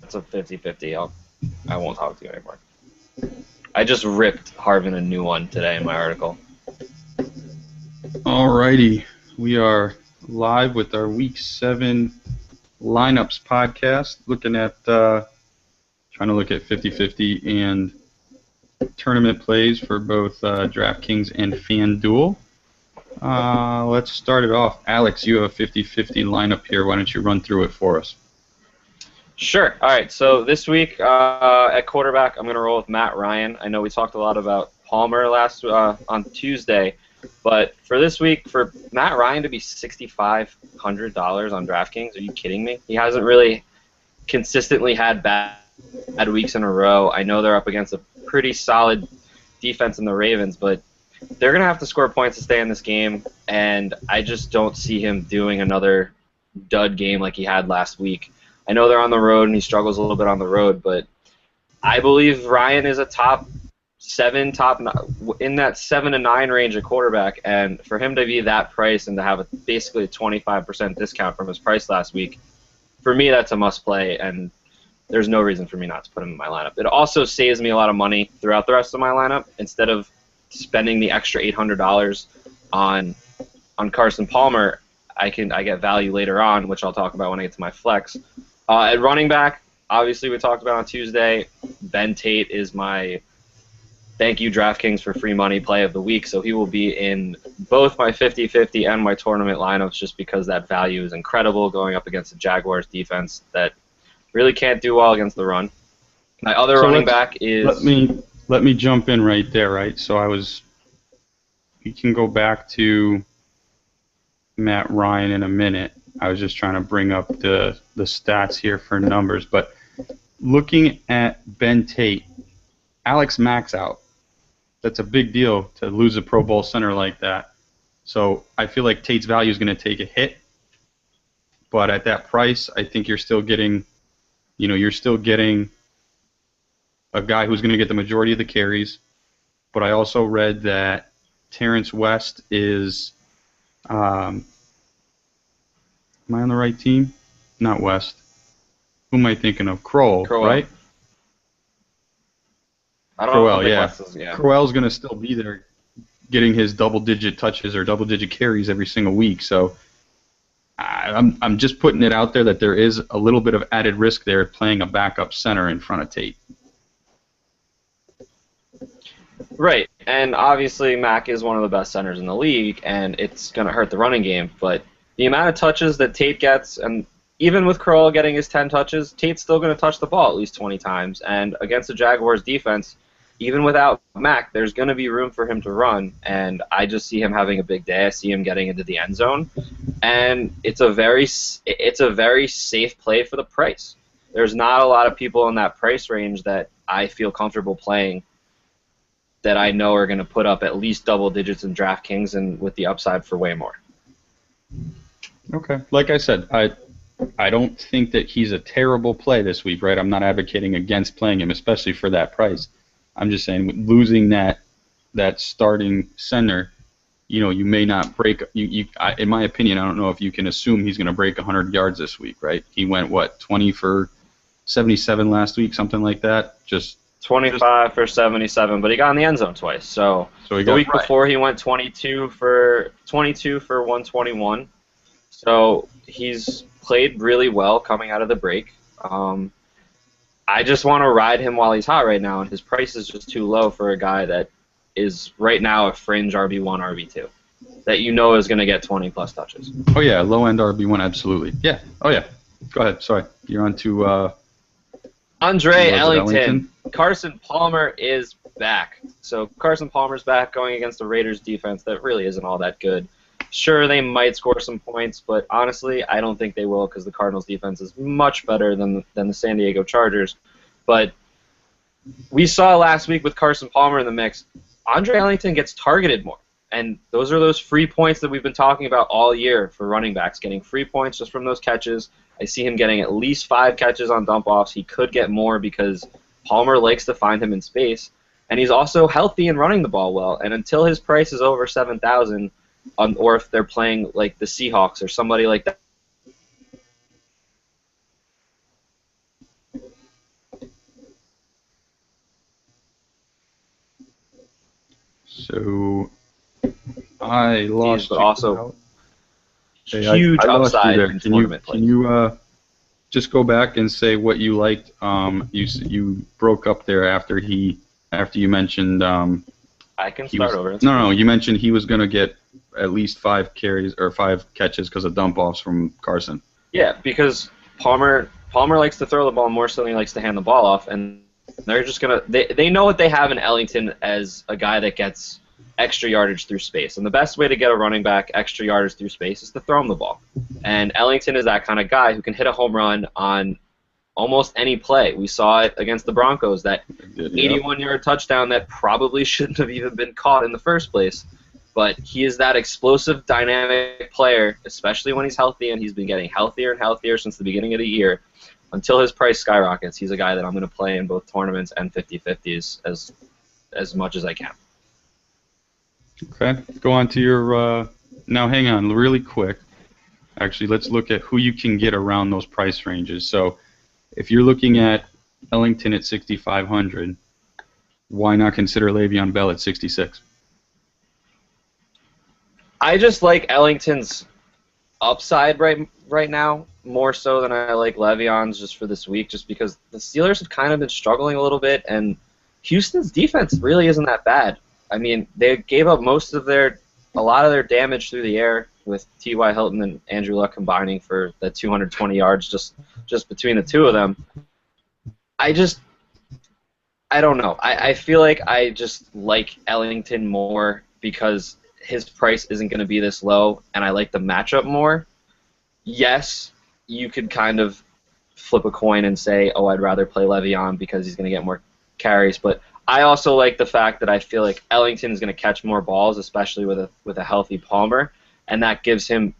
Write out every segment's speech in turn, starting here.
It's a 50-50. I won't talk to you anymore. I just ripped Harvin a new one today in my article. Alrighty, we are live with our Week 7 lineups podcast, looking at trying to look at 50-50 and tournament plays for both DraftKings and FanDuel. Let's start it off. Alex, you have a 50-50 lineup here. Why don't you run through it for us? Sure. All right. So this week at quarterback, I'm going to roll with Matt Ryan. I know we talked a lot about Palmer on Tuesday, but for this week, for Matt Ryan to be $6,500 on DraftKings, are you kidding me? He hasn't really consistently had bad weeks in a row. I know they're up against a pretty solid defense in the Ravens, but they're going to have to score points to stay in this game, and I just don't see him doing another dud game like he had last week. I know they're on the road, and he struggles a little bit on the road, but I believe Ryan is a top 7, in that 7 to 9 range at quarterback, and for him to be that price and to have basically a 25% discount from his price last week, for me that's a must play, and there's no reason for me not to put him in my lineup. It also saves me a lot of money throughout the rest of my lineup. Instead of spending the extra $800 on Carson Palmer, I get value later on, which I'll talk about when I get to my flex. At running back, obviously we talked about on Tuesday, Ben Tate is my thank you DraftKings for free money play of the week, so he will be in both my 50-50 and my tournament lineups just because that value is incredible going up against the Jaguars defense that really can't do well against the run. My other running back is... Let me jump in right there, right? So you can go back to Matt Ryan in a minute. I was just trying to bring up the stats here for numbers, but looking at Ben Tate, Alex Mack's out. That's a big deal to lose a Pro Bowl center like that. So I feel like Tate's value is going to take a hit, but at that price, I think you're still getting a guy who's going to get the majority of the carries. But I also read that Terrence West is. Am I on the right team? Not West. Who am I thinking of? Crowell, right? I don't Crowell, know. yeah. Crowell's going to still be there getting his double-digit touches or double-digit carries every single week. So I'm just putting it out there that there is a little bit of added risk there playing a backup center in front of Tate. Right, and obviously Mack is one of the best centers in the league, and it's going to hurt the running game, but the amount of touches that Tate gets, and even with Crowell getting his 10 touches, Tate's still going to touch the ball at least 20 times, and against the Jaguars defense, even without Mack, there's going to be room for him to run, and I just see him having a big day. I see him getting into the end zone, and it's a very safe play for the price. There's not a lot of people in that price range that I feel comfortable playing that I know are going to put up at least double digits in DraftKings and with the upside for way more. Okay. Like I said, I don't think that he's a terrible play this week, right? I'm not advocating against playing him, especially for that price. I'm just saying losing that starting center, you may not break. In my opinion, I don't know if you can assume he's going to break 100 yards this week, right? He went 20 for 77 last week, something like that. Just 25 for 77, but he got in the end zone twice. So the week before he went 22 for 121. So he's played really well coming out of the break. I just want to ride him while he's hot right now, and his price is just too low for a guy that is right now a fringe RB1, RB2 that is going to get 20-plus touches. Oh, yeah, low-end RB1, absolutely. Yeah. Oh, yeah. Go ahead. Sorry. You're on to Andre Ellington. Carson Palmer is back. So Carson Palmer's back going against the Raiders defense that really isn't all that good. Sure, they might score some points, but honestly, I don't think they will because the Cardinals defense is much better than the San Diego Chargers. But we saw last week with Carson Palmer in the mix, Andre Ellington gets targeted more. And those are those free points that we've been talking about all year for running backs, getting free points just from those catches. I see him getting at least 5 catches on dump-offs. He could get more because Palmer likes to find him in space. And he's also healthy and running the ball well. And until his price is over $7,000, or if they're playing like the Seahawks or somebody like that, So I lost but you. also Hey, huge I lost you upside there. in Can you tournament play. can you just go back and say what you liked? You broke up there after you mentioned I can he start was over. no, you mentioned he was going to get at least 5 carries or 5 catches because of dump offs from Carson. Yeah, because Palmer likes to throw the ball more so than he likes to hand the ball off, and they're just gonna they know what they have in Ellington as a guy that gets extra yardage through space, and the best way to get a running back extra yardage through space is to throw him the ball. And Ellington is that kind of guy who can hit a home run on almost any play. We saw it against the Broncos, that 81-yard touchdown that probably shouldn't have even been caught in the first place. But he is that explosive, dynamic player, especially when he's healthy, and he's been getting healthier and healthier since the beginning of the year. Until his price skyrockets, he's a guy that I'm going to play in both tournaments and 50-50s as much as I can. Okay, go on to your now hang on really quick. Actually, let's look at who you can get around those price ranges. So if you're looking at Ellington at 6,500, why not consider Le'Veon Bell at 66? I just like Ellington's upside right now more so than I like Le'Veon's just for this week, just because the Steelers have kind of been struggling a little bit, and Houston's defense really isn't that bad. I mean, they gave up a lot of their damage through the air with T.Y. Hilton and Andrew Luck combining for the 220 yards just between the two of them. I don't know. I feel like I just like Ellington more because his price isn't going to be this low, and I like the matchup more. Yes, you could kind of flip a coin and say, oh, I'd rather play Le'Veon because he's going to get more carries, but I also like the fact that I feel like Ellington is going to catch more balls, especially with a healthy Palmer, and that gives him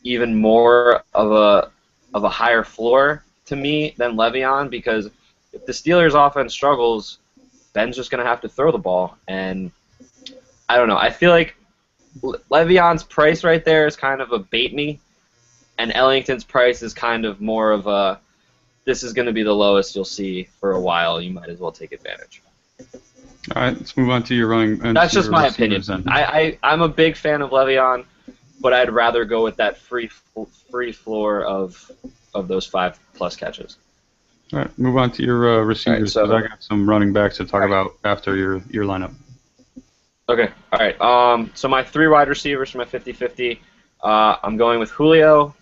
even more of a higher floor to me than Le'Veon, because if the Steelers' offense struggles, Ben's just going to have to throw the ball, and I don't know. I feel like Le'Veon's price right there is kind of a bait me, and Ellington's price is kind of more of a this is going to be the lowest you'll see for a while. You might as well take advantage. All right, let's move on to your running. That's just my opinion. I'm a big fan of Le'Veon, but I'd rather go with that free floor of those 5+ catches. All right, move on to your receivers, because I got some running backs to talk about after your lineup. Okay, all right. So my 3 wide receivers for my 50-50, I'm going with Julio,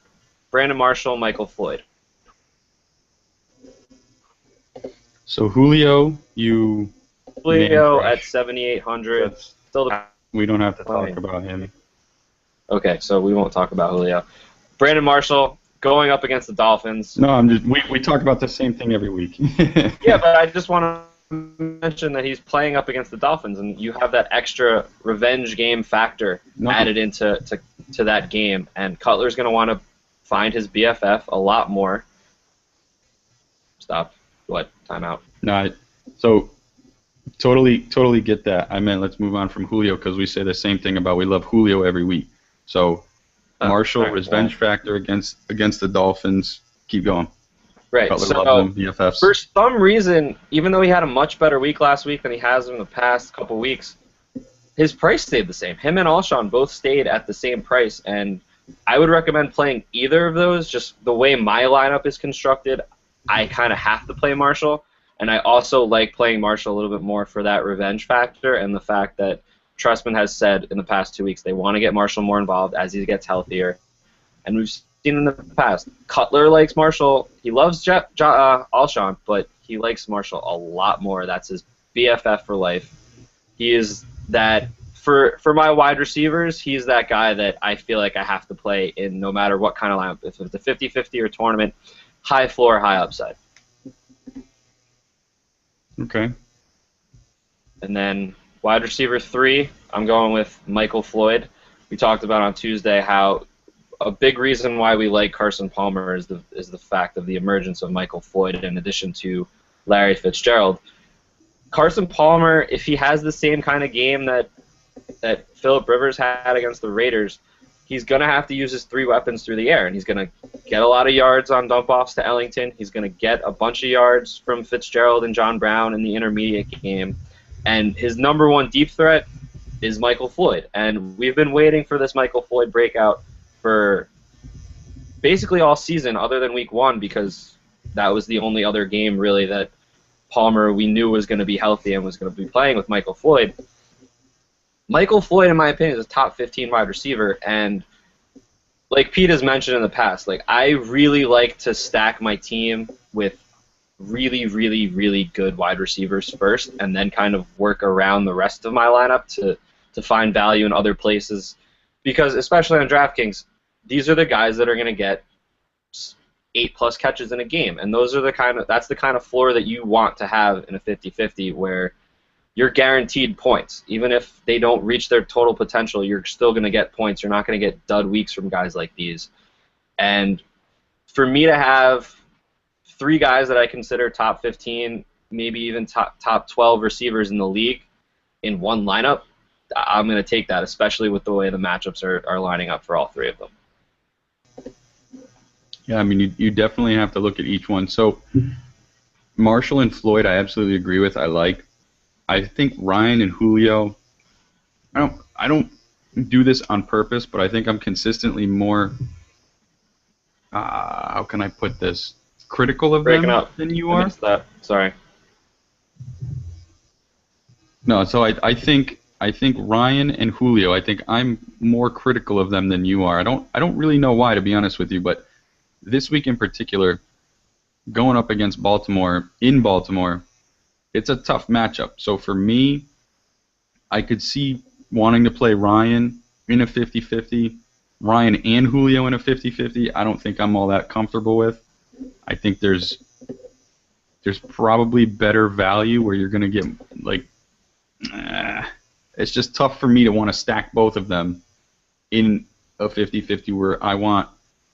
Brandon Marshall, Michael Floyd. So Julio at 7,800. We don't have to talk about him. Okay, so we won't talk about Julio. Brandon Marshall going up against the Dolphins. No, we talk about the same thing every week. Yeah, but I just want to mention that he's playing up against the Dolphins, and you have that extra revenge game factor added into that game, and Cutler's going to want to find his BFF a lot more. Stop. What? Timeout. No, so totally get that. I meant let's move on from Julio, because we say the same thing about we love Julio every week. So Marshall, revenge factor against the Dolphins. Keep going. Right. Cutler so loves them, BFFs. For some reason, even though he had a much better week last week than he has in the past couple weeks, his price stayed the same. Him and Alshon both stayed at the same price, and I would recommend playing either of those. Just the way my lineup is constructed, I kind of have to play Marshall, and I also like playing Marshall a little bit more for that revenge factor and the fact that Trustman has said in the past 2 weeks they want to get Marshall more involved as he gets healthier. And we've seen in the past, Cutler likes Marshall. He loves Alshon, but he likes Marshall a lot more. That's his BFF for life. He is that, for my wide receivers, he's that guy that I feel like I have to play in no matter what kind of lineup. If it's a 50-50 or tournament, high floor, high upside. Okay. And then wide receiver 3, I'm going with Michael Floyd. We talked about on Tuesday how a big reason why we like Carson Palmer is the fact of the emergence of Michael Floyd in addition to Larry Fitzgerald. Carson Palmer, if he has the same kind of game that Phillip Rivers had against the Raiders, he's going to have to use his 3 weapons through the air, and he's going to get a lot of yards on dump-offs to Ellington. He's going to get a bunch of yards from Fitzgerald and John Brown in the intermediate game. And his number 1 deep threat is Michael Floyd. And we've been waiting for this Michael Floyd breakout for basically all season other than week 1, because that was the only other game really that Palmer we knew was going to be healthy and was going to be playing with Michael Floyd. Michael Floyd, in my opinion, is a top 15 wide receiver, and like Pete has mentioned in the past, like I really like to stack my team with really, really, really good wide receivers first, and then kind of work around the rest of my lineup to find value in other places, because especially on DraftKings, these are the guys that are going to get 8+ catches in a game, and that's the kind of floor that you want to have in a 50-50, where you're guaranteed points. Even if they don't reach their total potential, you're still going to get points. You're not going to get dud weeks from guys like these. And for me to have 3 guys that I consider top 15, maybe even top 12 receivers in the league in one lineup, I'm going to take that, especially with the way the matchups are lining up for all 3 of them. Yeah, I mean, you definitely have to look at each one. So Marshall and Floyd, I absolutely agree with. I think Ryan and Julio, I don't do this on purpose, but I think I'm consistently more, how can I put this, critical of Breaking them up than you I are. missed that. Sorry. No, so I think Ryan and Julio, I think I'm more critical of them than you are. I don't really know why, to be honest with you, but this week in particular, going up against Baltimore, in Baltimore, it's a tough matchup. So for me, I could see wanting to play Ryan in a 50-50, Ryan and Julio in a 50-50. I don't think I'm all that comfortable with. I think there's probably better value where you're going to get, like, it's just tough for me to want to stack both of them in a 50-50 where I want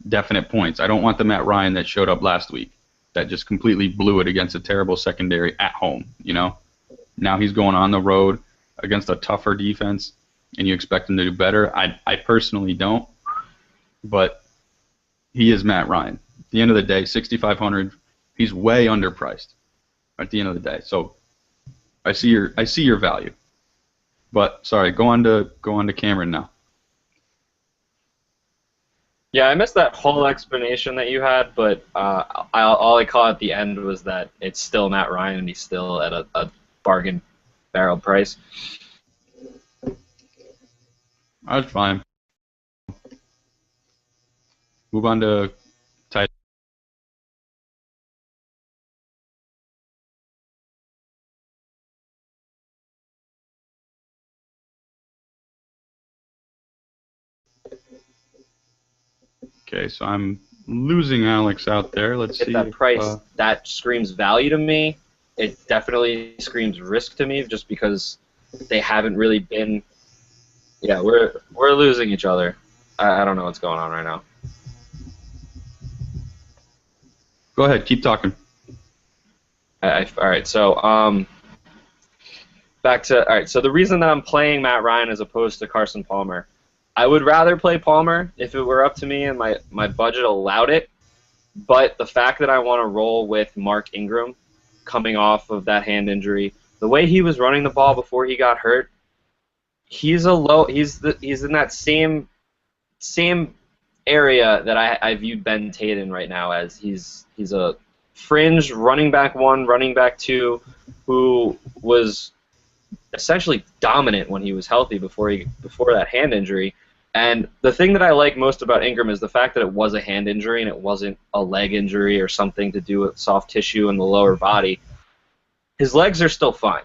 definite points. I don't want the Matt Ryan that showed up last week that just completely blew it against a terrible secondary at home, you know? Now he's going on the road against a tougher defense, and you expect him to do better. I personally don't, but he is Matt Ryan. At the end of the day, 6,500, he's way underpriced at the end of the day. So I see your value. But sorry, go on to Cameron now. Yeah, I missed that whole explanation that you had, but all I caught at the end was that it's still Matt Ryan and he's still at a bargain barrel price. That's fine. Move on to tight. Okay, so I'm losing Alex out there. Let's At see. that price, that screams value to me. It definitely screams risk to me, just because they haven't really been. Yeah, we're losing each other. I don't know what's going on right now. Go ahead, keep talking. All right, so back to all right. So the reason that I'm playing Matt Ryan as opposed to Carson Palmer, I would rather play Palmer if it were up to me and my budget allowed it. But the fact that I want to roll with Mark Ingram, coming off of that hand injury, the way he was running the ball before he got hurt, he's in that same area that I viewed Ben Tate in right now as. He's a fringe running back 1, running back 2, who was essentially dominant when he was healthy before that hand injury. And the thing that I like most about Ingram is the fact that it was a hand injury and it wasn't a leg injury or something to do with soft tissue in the lower body. His legs are still fine.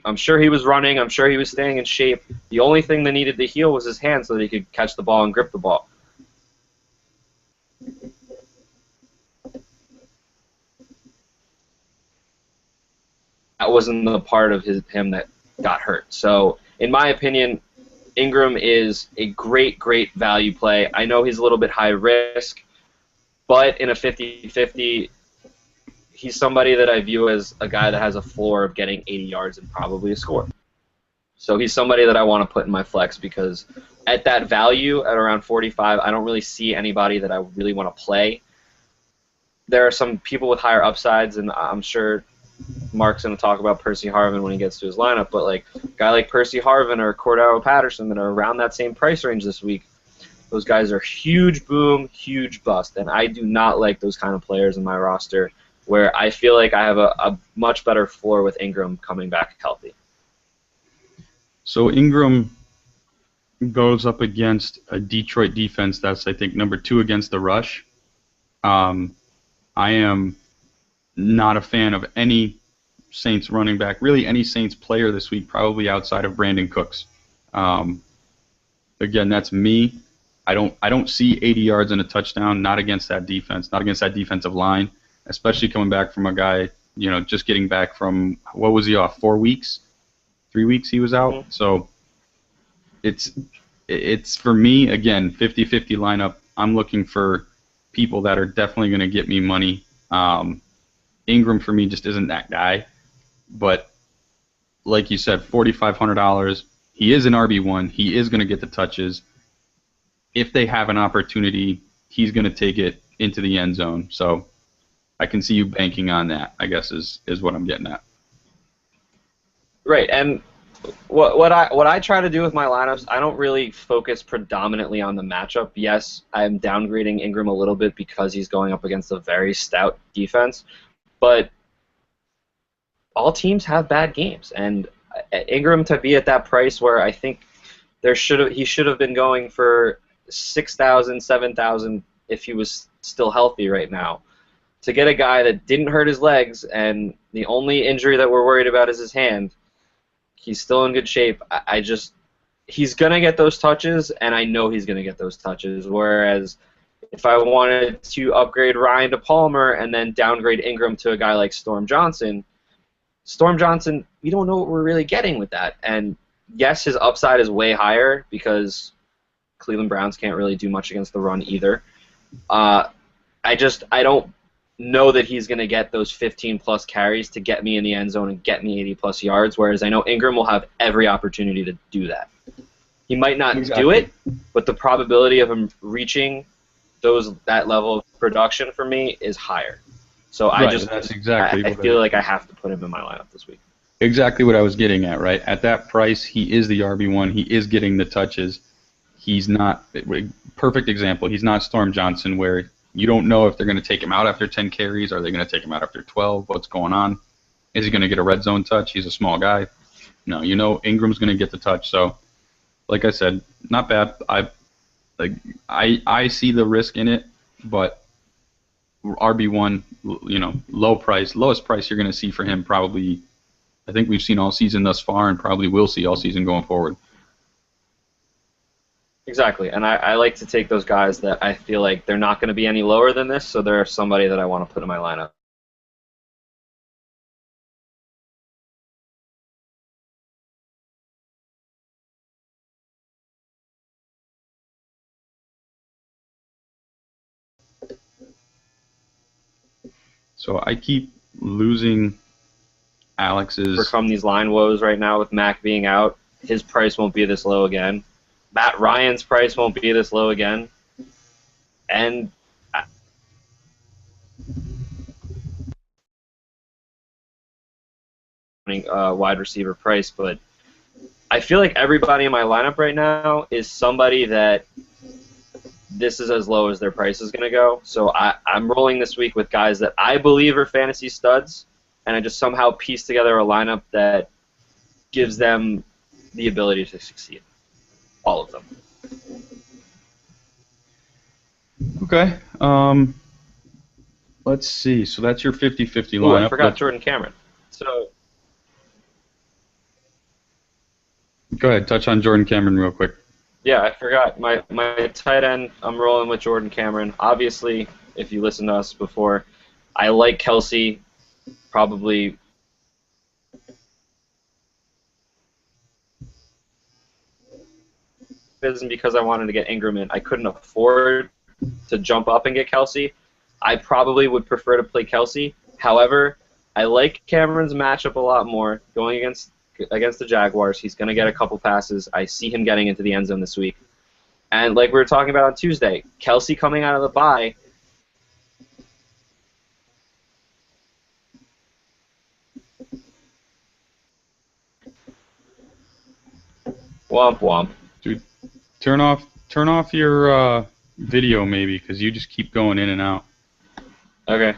I'm sure he was running. I'm sure he was staying in shape. The only thing that needed to heal was his hand so that he could catch the ball and grip the ball. That wasn't the part of him that got hurt. So, in my opinion, Ingram is a great, great value play. I know he's a little bit high risk, but in a 50-50, he's somebody that I view as a guy that has a floor of getting 80 yards and probably a score. So he's somebody that I want to put in my flex, because at that value, at around 45, I don't really see anybody that I really want to play. There are some people with higher upsides, and I'm sure Mark's going to talk about Percy Harvin when he gets to his lineup, but like a guy like Percy Harvin or Cordero Patterson that are around that same price range this week, those guys are huge boom, huge bust, and I do not like those kind of players in my roster where I feel like I have a much better floor with Ingram coming back healthy. So Ingram goes up against a Detroit defense that's, I think, number 2 against the rush. I am not a fan of any Saints running back, really any Saints player this week, probably outside of Brandon Cooks. Again, that's me. I don't see 80 yards and a touchdown, not against that defense, not against that defensive line, especially coming back from a guy, just getting back from, what was he off, 4 weeks? 3 weeks he was out. Mm-hmm. So it's for me, again, 50-50 lineup. I'm looking for people that are definitely going to get me money. Ingram for me just isn't that guy. But like you said, $4,500. He is an RB1. He is going to get the touches. If they have an opportunity, he's going to take it into the end zone. So I can see you banking on that, I guess, is what I'm getting at. Right, and what I try to do with my lineups, I don't really focus predominantly on the matchup. Yes, I'm downgrading Ingram a little bit because he's going up against a very stout defense, but all teams have bad games, and Ingram to be at that price where I think he should have been going for 6,000, 7,000 if he was still healthy right now. To get a guy that didn't hurt his legs and the only injury that we're worried about is his hand, he's still in good shape. He's going to get those touches, and I know he's going to get those touches, whereas if I wanted to upgrade Ryan to Palmer and then downgrade Ingram to a guy like Storm Johnson, we don't know what we're really getting with that. And yes, his upside is way higher because Cleveland Browns can't really do much against the run either. I don't know that he's going to get those 15-plus carries to get me in the end zone and get me 80-plus yards, whereas I know Ingram will have every opportunity to do that. He might not do it, but the probability of him reaching that level of production for me is higher. So I feel like I have to put him in my lineup this week. Exactly what I was getting at, right? At that price, he is the RB1. He is getting the touches. He's not – perfect example. He's not Storm Johnson where you don't know if they're going to take him out after 10 carries. Are they going to take him out after 12? What's going on? Is he going to get a red zone touch? He's a small guy. No, Ingram's going to get the touch. So, like I said, not bad. I see the risk in it, but RB1, lowest price you're going to see for him probably, I think we've seen all season thus far and probably will see all season going forward. Exactly, and I like to take those guys that I feel like they're not going to be any lower than this, so they're somebody that I want to put in my lineup. So I keep losing Alex's. Overcome these line woes right now with Mac being out. His price won't be this low again. Matt Ryan's price won't be this low again. And wide receiver price, but I feel like everybody in my lineup right now is somebody that this is as low as their price is going to go. So I'm rolling this week with guys that I believe are fantasy studs, and I just somehow piece together a lineup that gives them the ability to succeed. All of them. Okay. Let's see. So that's your 50-50 lineup. I forgot Jordan Cameron. So go ahead. Touch on Jordan Cameron real quick. Yeah, I forgot. My tight end, I'm rolling with Jordan Cameron. Obviously, if you listened to us before, I like Kelsey probably isn't because I wanted to get Ingram in. I couldn't afford to jump up and get Kelsey. I probably would prefer to play Kelsey. However, I like Cameron's matchup a lot more going against the Jaguars. He's going to get a couple passes. I see him getting into the end zone this week. And like we were talking about on Tuesday, Kelsey coming out of the bye, Womp womp. Dude, turn off your video maybe, because you just keep going in and out. Okay.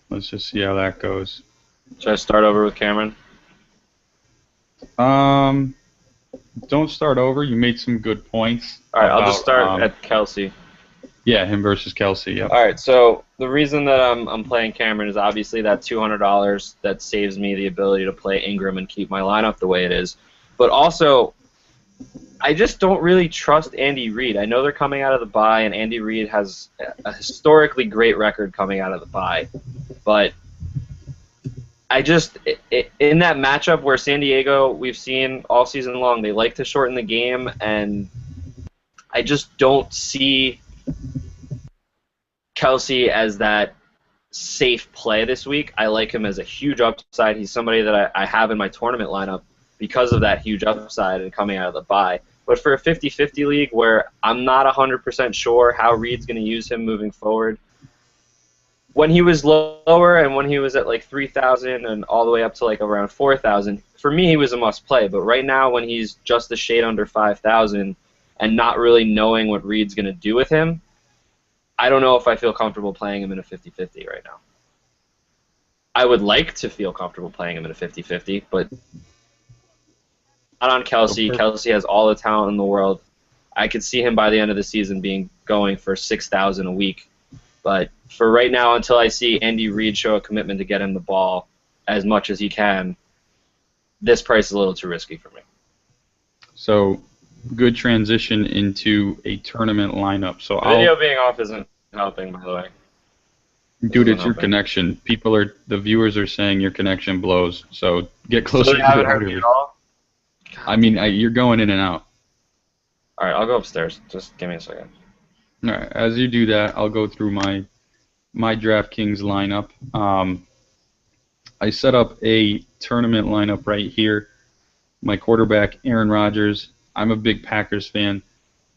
Let's just see how that goes. Should I start over with Cameron? Don't start over. You made some good points. All right, I'll just start at Kelsey. Yeah, him versus Kelsey. Yep. All right, so the reason that I'm playing Cameron is obviously that $200 that saves me the ability to play Ingram and keep my lineup the way it is. But also, I just don't really trust Andy Reid. I know they're coming out of the bye, and Andy Reid has a historically great record coming out of the bye. But I just, in that matchup where San Diego, we've seen all season long, they like to shorten the game, and I just don't see Kelsey as that safe play this week. I like him as a huge upside. He's somebody that I have in my tournament lineup because of that huge upside and coming out of the bye. But for a 50-50 league where I'm not 100% sure how Reed's going to use him moving forward, when he was lower and when he was at like 3,000 and all the way up to like around 4,000, for me he was a must play. But right now when he's just a shade under 5,000 and not really knowing what Reed's going to do with him, I don't know if I feel comfortable playing him in a 50-50 right now. I would like to feel comfortable playing him in a 50-50, but not on Kelsey. Kelsey has all the talent in the world. I could see him by the end of the season going for 6,000 a week. But for right now, until I see Andy Reid show a commitment to get him the ball as much as he can, this price is a little too risky for me. So, good transition into a tournament lineup. So video being off isn't helping, by the way. Dude, it's your connection. The viewers are saying your connection blows. So get closer to the router. I mean, you're going in and out. All right, I'll go upstairs. Just give me a second. All right, as you do that, I'll go through my DraftKings lineup. I set up a tournament lineup right here. My quarterback, Aaron Rodgers. I'm a big Packers fan.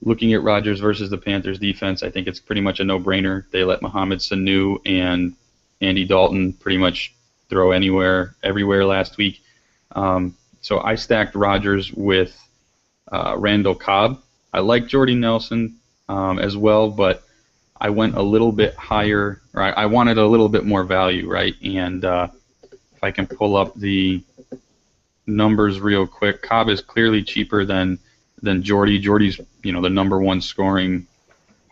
Looking at Rodgers versus the Panthers defense, I think it's pretty much a no-brainer. They let Mohamed Sanu and Andy Dalton pretty much throw everywhere last week. So I stacked Rodgers with Randall Cobb. I like Jordy Nelson as well, but I went a little bit higher, or I wanted a little bit more value, right? And if I can pull up the numbers real quick, Cobb is clearly cheaper than Jordy. Jordy's, the number one scoring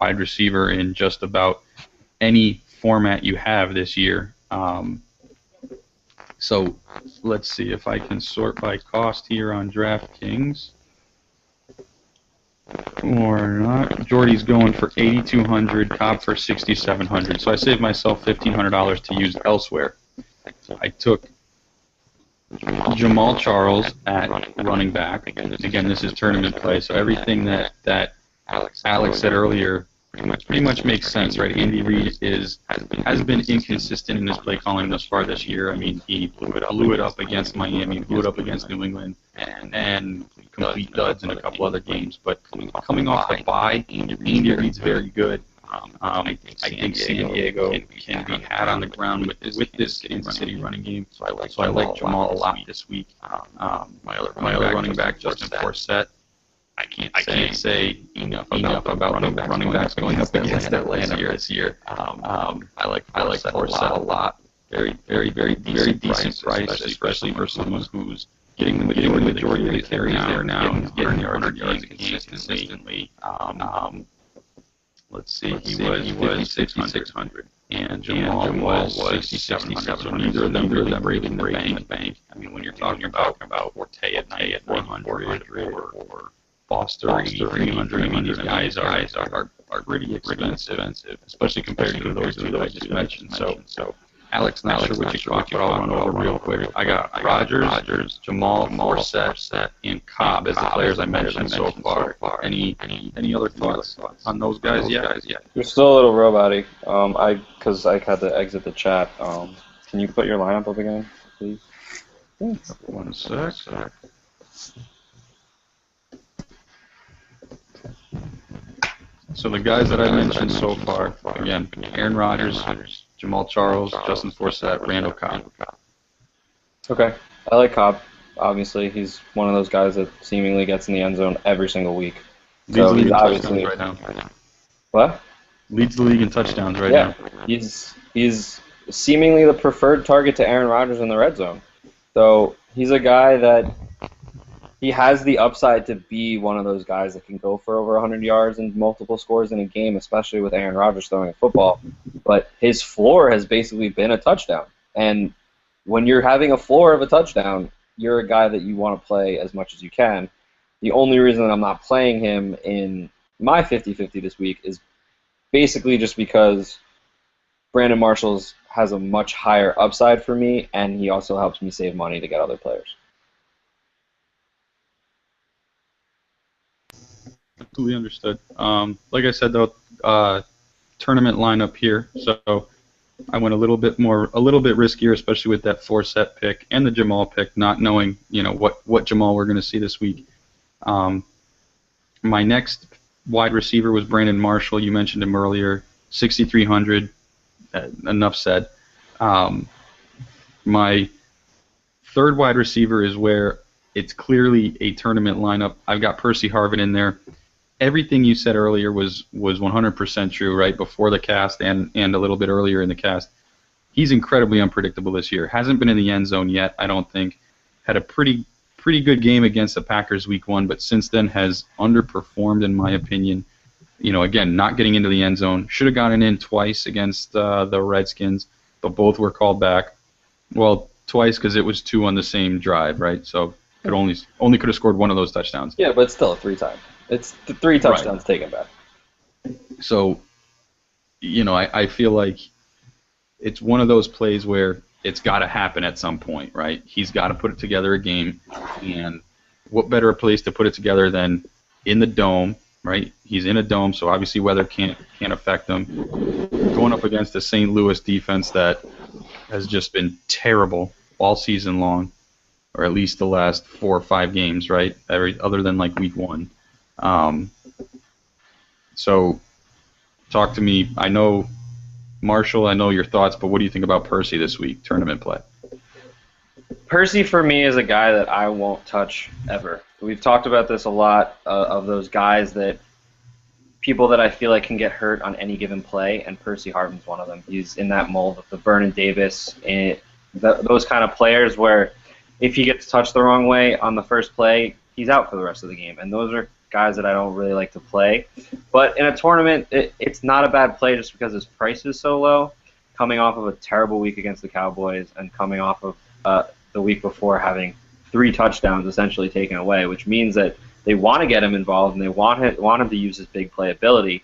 wide receiver in just about any format you have this year. So let's see if I can sort by cost here on DraftKings or not. Jordy's going for $8,200, Cobb for $6,700. So I saved myself $1,500 to use elsewhere. I took Jamal Charles at running back. Again, this is tournament play, so everything that Alex said earlier pretty much makes sense, right? Andy Reid has been inconsistent in his play calling thus far this year. I mean, he blew it up against Miami, blew it up against New England, and complete duds in a couple other games. But coming off the bye, Andy Reid's very good. I think San Diego can be had on the ground with this Kansas City running game. So I like Jamal a lot this week. My other running back, Justin Forsett. I can't say enough about the running backs going up against Atlanta this year. I like Forsett a lot. Very decent price, especially for someone who's getting the majority of the carries there now and getting yard yards consistently. Let's see, he was 6,600, and Jamal was 6,700. So neither of them really breaking the bank. I mean, when you're talking about Forte at 9,400 or Foster 8,300, I mean, these guys are pretty expensive, especially compared to those two that I just mentioned. So Alex, not sure what you caught, but I'll run over real quick. I got Rodgers, Jamal, Forsett, and Cobb as the players I mentioned so far. Any other thoughts on those guys yet? You're still a little robot-y. Because I had to exit the chat. Can you put your lineup up again, please? Thanks. 1 sec. So the guys that I mentioned so far, again, Aaron Rodgers, Jamal Charles, Justin Forsett, Randall Cobb. Okay, I like Cobb. Obviously, he's one of those guys that seemingly gets in the end zone every single week. Leads So the league he's in touchdowns obviously right now. what? Leads the league in touchdowns right Yeah, now. he's seemingly the preferred target to Aaron Rodgers in the red zone. So he's a guy that he has the upside to be one of those guys that can go for over 100 yards and multiple scores in a game, especially with Aaron Rodgers throwing a football. But his floor has basically been a touchdown. And when you're having a floor of a touchdown, you're a guy that you want to play as much as you can. The only reason that I'm not playing him in my 50-50 this week is basically just because Brandon Marshall's has a much higher upside for me, and he also helps me save money to get other players. Completely understood. Like I said though, tournament lineup here, so I went a little bit riskier, especially with that 4-set pick and the Jamal pick, not knowing what Jamal we're going to see this week. My next wide receiver was Brandon Marshall. You mentioned him earlier, 6,300. Enough said. My third wide receiver is where it's clearly a tournament lineup. I've got Percy Harvin in there. Everything you said earlier was 100% true, right before the cast and a little bit earlier in the cast. He's incredibly unpredictable this year. Hasn't been in the end zone yet, I don't think. Had a pretty good game against the Packers week 1, but since then has underperformed in my opinion. Again, not getting into the end zone. Should have gotten in twice against the Redskins, but both were called back. Well, twice because it was 2 on the same drive, right? So could only could have scored one of those touchdowns. Yeah, but it's still a 3-time. It's 3 touchdowns taken back. So, I feel like it's one of those plays where it's got to happen at some point, right? He's got to put it together a game, and what better a place to put it together than in the dome, right? He's in a dome, so obviously weather can't affect him. Going up against the St. Louis defense that has just been terrible all season long, or at least the last 4 or 5 games, right? Other than like week 1. So, talk to me. I know, Marshall, I know your thoughts, but what do you think about Percy this week, tournament play? Percy, for me, is a guy that I won't touch ever. We've talked about this a lot, of those guys people that I feel like can get hurt on any given play, and Percy Harvin's one of them. He's in that mold of the Vernon Davis, and those kind of players where if he gets touched the wrong way on the first play, he's out for the rest of the game. And those are guys that I don't really like to play. But in a tournament, it's not a bad play just because his price is so low, coming off of a terrible week against the Cowboys and coming off of the week before having 3 touchdowns essentially taken away, which means that they want to get him involved and they want him to use his big play ability.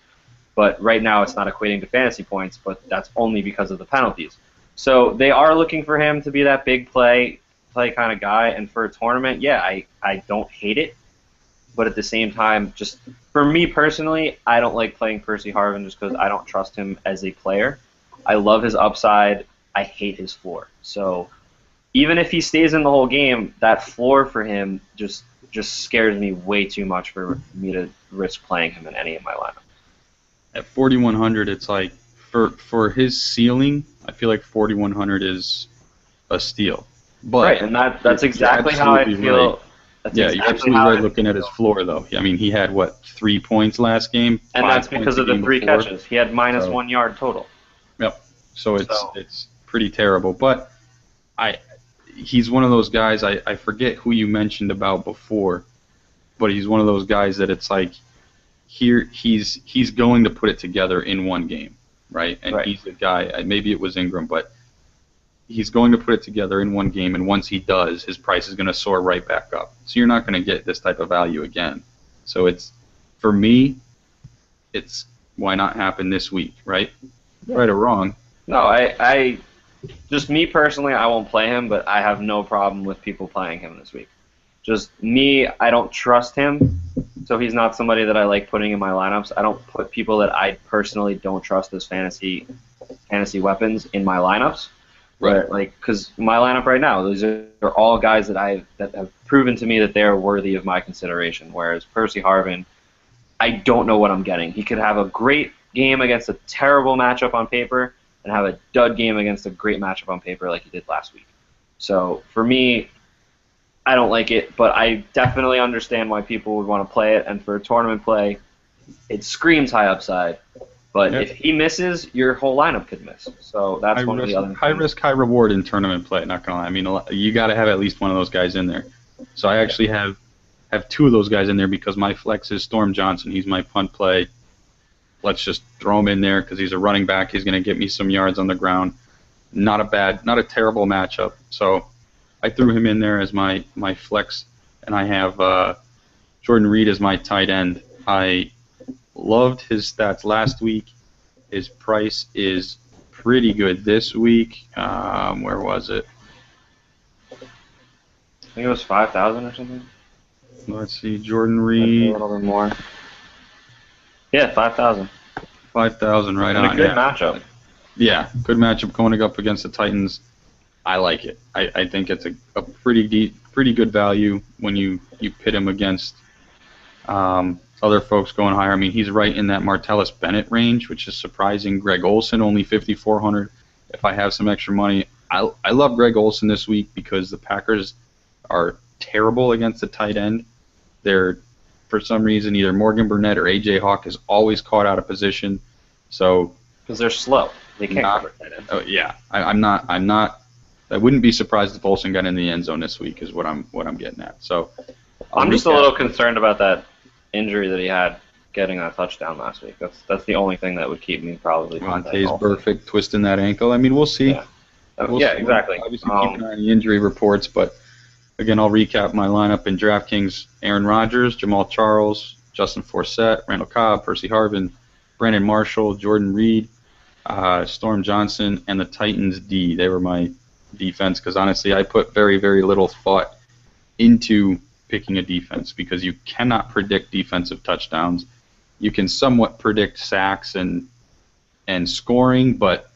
But right now it's not equating to fantasy points, but that's only because of the penalties. So they are looking for him to be that big play kind of guy. And for a tournament, yeah, I don't hate it. But at the same time, just for me personally, I don't like playing Percy Harvin just because I don't trust him as a player. I love his upside. I hate his floor. So even if he stays in the whole game, that floor for him just scares me way too much for me to risk playing him in any of my lineups. At 4,100, it's like for his ceiling, I feel like 4,100 is a steal. But right, and that's exactly how I feel. Right. You're absolutely right looking at his floor, though. I mean, he had, 3 points last game? And that's because of the 3 catches. He had minus 1 yard total. Yep. So it's pretty terrible. But he's one of those guys, I forget who you mentioned about before, but he's one of those guys that it's like, here he's going to put it together in one game, right? And he's the guy, maybe it was Ingram, but he's going to put it together in one game, and once he does, his price is going to soar right back up. So you're not going to get this type of value again. So for me, it's why not happen this week, right? Yeah. Right or wrong? No, I just me personally, I won't play him, but I have no problem with people playing him this week. Just me, I don't trust him, so he's not somebody that I like putting in my lineups. I don't put people that I personally don't trust as fantasy weapons in my lineups. Right. Because my lineup right now, those are all guys that have proven to me that they are worthy of my consideration. Whereas Percy Harvin, I don't know what I'm getting. He could have a great game against a terrible matchup on paper and have a dud game against a great matchup on paper like he did last week. So for me, I don't like it, but I definitely understand why people would want to play it. And for a tournament play, it screams high upside. But Yep. if he misses, your whole lineup could miss. So that's one of the other high risk, high reward in tournament play. Not gonna lie. I mean, you got to have at least one of those guys in there. So I actually have two of those guys in there because my flex is Storm Johnson. He's my punt play. Let's just throw him in there because he's a running back. He's going to get me some yards on the ground. Not a terrible matchup. So I threw him in there as my flex, and I have Jordan Reed as my tight end. I loved his stats last week. His price is pretty good this week. Where was it? I think it was 5,000 or something. Let's see, Jordan Reed. A little bit more. Yeah, 5,000. 5,000, right on. A good matchup. Yeah, good matchup going up against the Titans. I like it. I think it's a pretty good value when you pit him against other folks going higher. I mean, he's right in that Martellus Bennett range, which is surprising. Greg Olsen, only 5,400. If I have some extra money, I love Greg Olsen this week because the Packers are terrible against the tight end. They're, for some reason, either Morgan Burnett or A.J. Hawk is always caught out of position. So because they're slow, they can't cover tight ends. Oh yeah, I'm not. I wouldn't be surprised if Olsen got in the end zone this week. Is what I'm getting at. So I'm just a little concerned about that injury that he had getting that touchdown last week. That's the only thing that would keep me probably. Monte's perfect twisting that ankle. I mean, we'll see. Yeah, yeah, exactly. Obviously, keep an eye on the injury reports, but again, I'll recap my lineup in DraftKings: Aaron Rodgers, Jamal Charles, Justin Forsett, Randall Cobb, Percy Harvin, Brandon Marshall, Jordan Reed, Storm Johnson, and the Titans D. They were my defense because honestly, I put very, very little thought into picking a defense because you cannot predict defensive touchdowns. You can somewhat predict sacks and scoring, but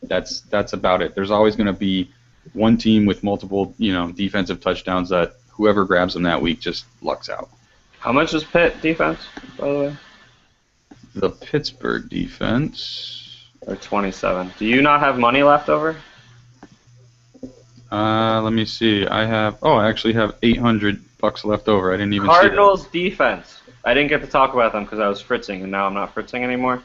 that's about it. There's always going to be one team with multiple, defensive touchdowns that whoever grabs them that week just lucks out. How much is Pitt defense, by the way? The Pittsburgh defense. Or 27. Do you not have money left over? Let me see. I actually have $800 left over. I didn't even Cardinals see that. defense. I didn't get to talk about them because I was fritzing, and now I'm not fritzing anymore.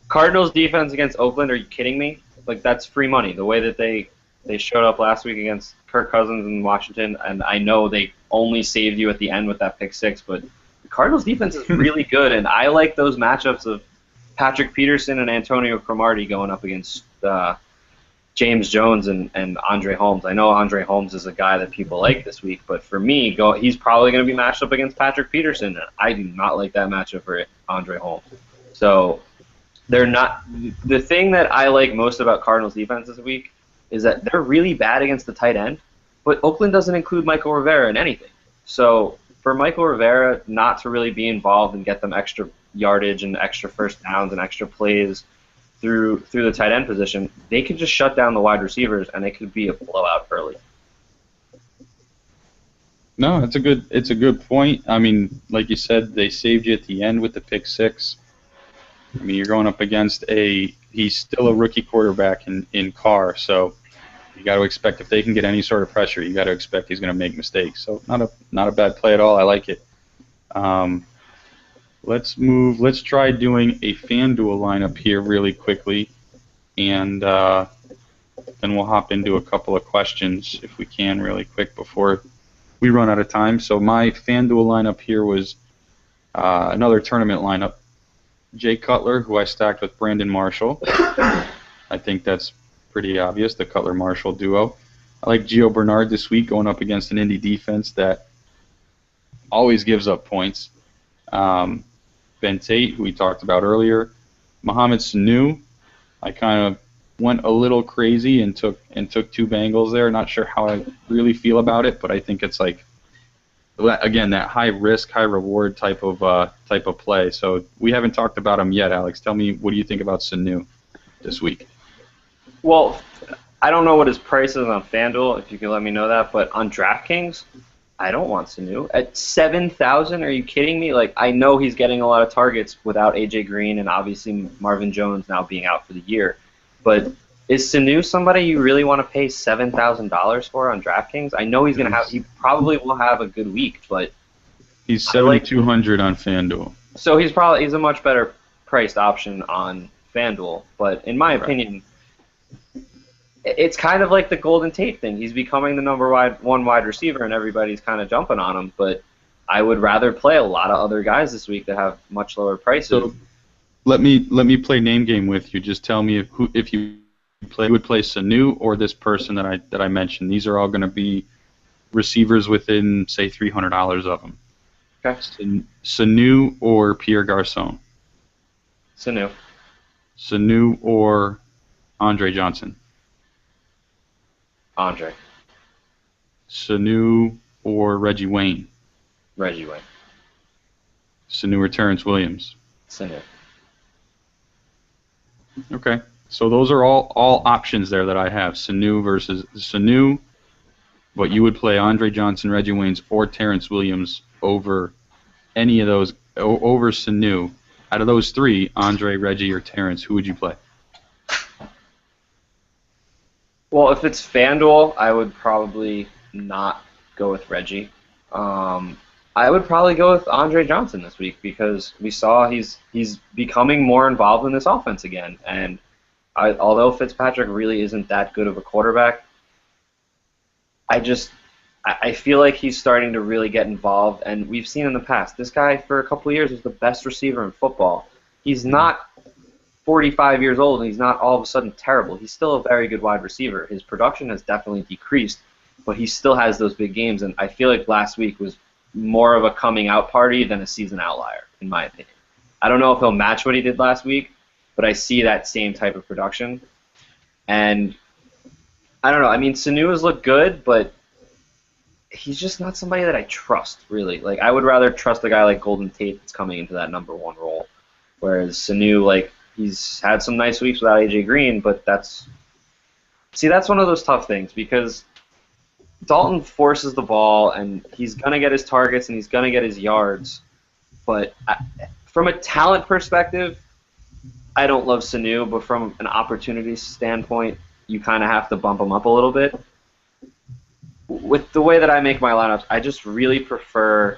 Cardinals defense against Oakland, are you kidding me? Like, that's free money. The way that they showed up last week against Kirk Cousins in Washington, and I know they only saved you at the end with that pick six, but the Cardinals defense is really good, and I like those matchups of Patrick Peterson and Antonio Cromartie going up against James Jones and Andre Holmes. I know Andre Holmes is a guy that people like this week, but for me, he's probably going to be matched up against Patrick Peterson. I do not like that matchup for Andre Holmes. So they're not. The thing that I like most about Cardinals defense this week is that they're really bad against the tight end, but Oakland doesn't include Michael Rivera in anything. So for Michael Rivera not to really be involved and get them extra yardage and extra first downs and extra plays through the tight end position, they could just shut down the wide receivers and it could be a blowout early. No, it's a good point. I mean, like you said, they saved you at the end with the pick six. I mean, you're going up against he's still a rookie quarterback in Carr, so you got to expect if they can get any sort of pressure, you got to expect he's going to make mistakes. So not a bad play at all. I like it. Let's try doing a FanDuel lineup here really quickly, and then we'll hop into a couple of questions if we can really quick before we run out of time. So my FanDuel lineup here was another tournament lineup. Jay Cutler, who I stacked with Brandon Marshall. I think that's pretty obvious, the Cutler-Marshall duo. I like Gio Bernard this week going up against an Indy defense that always gives up points. Ben Tate, who we talked about earlier. Mohamed Sanu, I kind of went a little crazy and took two Bengals there. Not sure how I really feel about it, but I think it's like, again, that high risk, high reward type of play. So we haven't talked about him yet, Alex. Tell me, what do you think about Sanu this week? Well, I don't know what his price is on FanDuel, if you can let me know that, but on DraftKings, I don't want Sanu. At 7,000, are you kidding me? Like, I know he's getting a lot of targets without A.J. Green and obviously Marvin Jones now being out for the year, but Is Sanu somebody you really want to pay $7,000 for on DraftKings? I know he probably will have a good week, but He's 7,200 on FanDuel. So he's a much better priced option on FanDuel, but in my opinion, it's kind of like the Golden Tate thing. He's becoming the one wide receiver, and everybody's kind of jumping on him. But I would rather play a lot of other guys this week that have much lower prices. So let me play name game with you. Just tell me if you would play Sanu or this person that I mentioned. These are all going to be receivers within, say, $300 of them. Okay. Sanu or Pierre Garçon. Sanu. Sanu or Andre Johnson. Andre. Sanu or Reggie Wayne. Reggie Wayne. Sanu or Terrence Williams. Sanu. Okay. So those are all options there that I have. Sanu versus Sanu, but you would play Andre Johnson, Reggie Waynes, or Terrence Williams over any of those, over Sanu. Out of those three, Andre, Reggie, or Terrence, who would you play? Well, if it's FanDuel, I would probably not go with Reggie. I would probably go with Andre Johnson this week because we saw he's becoming more involved in this offense again. And although Fitzpatrick really isn't that good of a quarterback, I feel like he's starting to really get involved. And we've seen in the past, this guy for a couple of years was the best receiver in football. He's not 45 years old, and he's not all of a sudden terrible. He's still a very good wide receiver. His production has definitely decreased, but he still has those big games, and I feel like last week was more of a coming out party than a season outlier, in my opinion. I don't know if he'll match what he did last week, but I see that same type of production. And I don't know. I mean, Sanu has looked good, but he's just not somebody that I trust, really. Like, I would rather trust a guy like Golden Tate that's coming into that number one role, whereas Sanu, like, he's had some nice weeks without A.J. Green, but that's one of those tough things because Dalton forces the ball, and he's going to get his targets, and he's going to get his yards. But from a talent perspective, I don't love Sanu, but from an opportunity standpoint, you kind of have to bump him up a little bit. With the way that I make my lineups, I just really prefer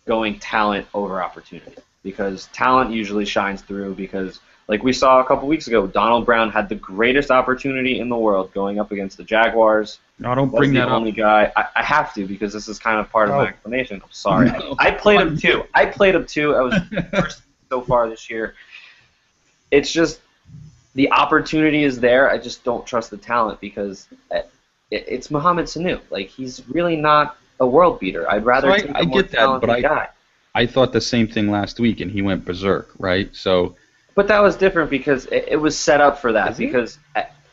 going talent over opportunity because talent usually shines through because, like we saw a couple weeks ago, Donald Brown had the greatest opportunity in the world going up against the Jaguars. No, don't bring that up. Was the only guy. I have to because this is kind of part of my explanation. I'm sorry. No. I played him too. I was first so far this year. It's just the opportunity is there. I just don't trust the talent because it's Mohamed Sanu. Like, he's really not a world beater. I'd rather take a more talented guy. I thought the same thing last week, and he went berserk, right? So, but that was different because it was set up for that because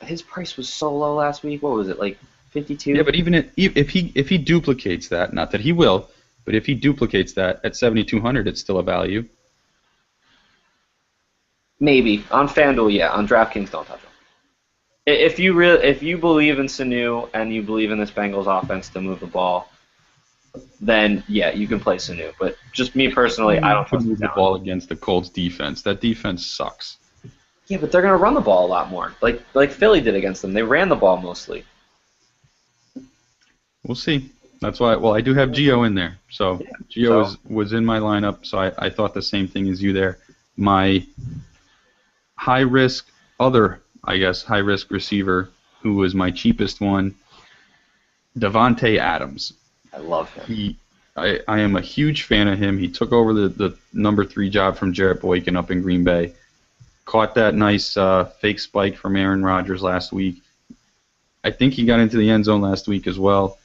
his price was so low last week. What was it, like 52? Yeah, but even if he duplicates that, not that he will, but if he duplicates that at 7,200, it's still a value. Maybe on FanDuel, yeah. On DraftKings, don't touch him. If you believe in Sanu and you believe in this Bengals offense to move the ball, then yeah, you can play Sanu. But just me personally, I don't trust move the ball against the Colts defense. That defense sucks. Yeah, but they're gonna run the ball a lot more, like Philly did against them. They ran the ball mostly. We'll see. That's why. Well, I do have Gio in there, so yeah, Gio was in my lineup. So I thought the same thing as you there. My high risk receiver, who was my cheapest one, Davante Adams. I love him. I am a huge fan of him. He took over the number 3 job from Jarrett Boykin up in Green Bay. Caught that nice fake spike from Aaron Rodgers last week. I think he got into the end zone last week as well.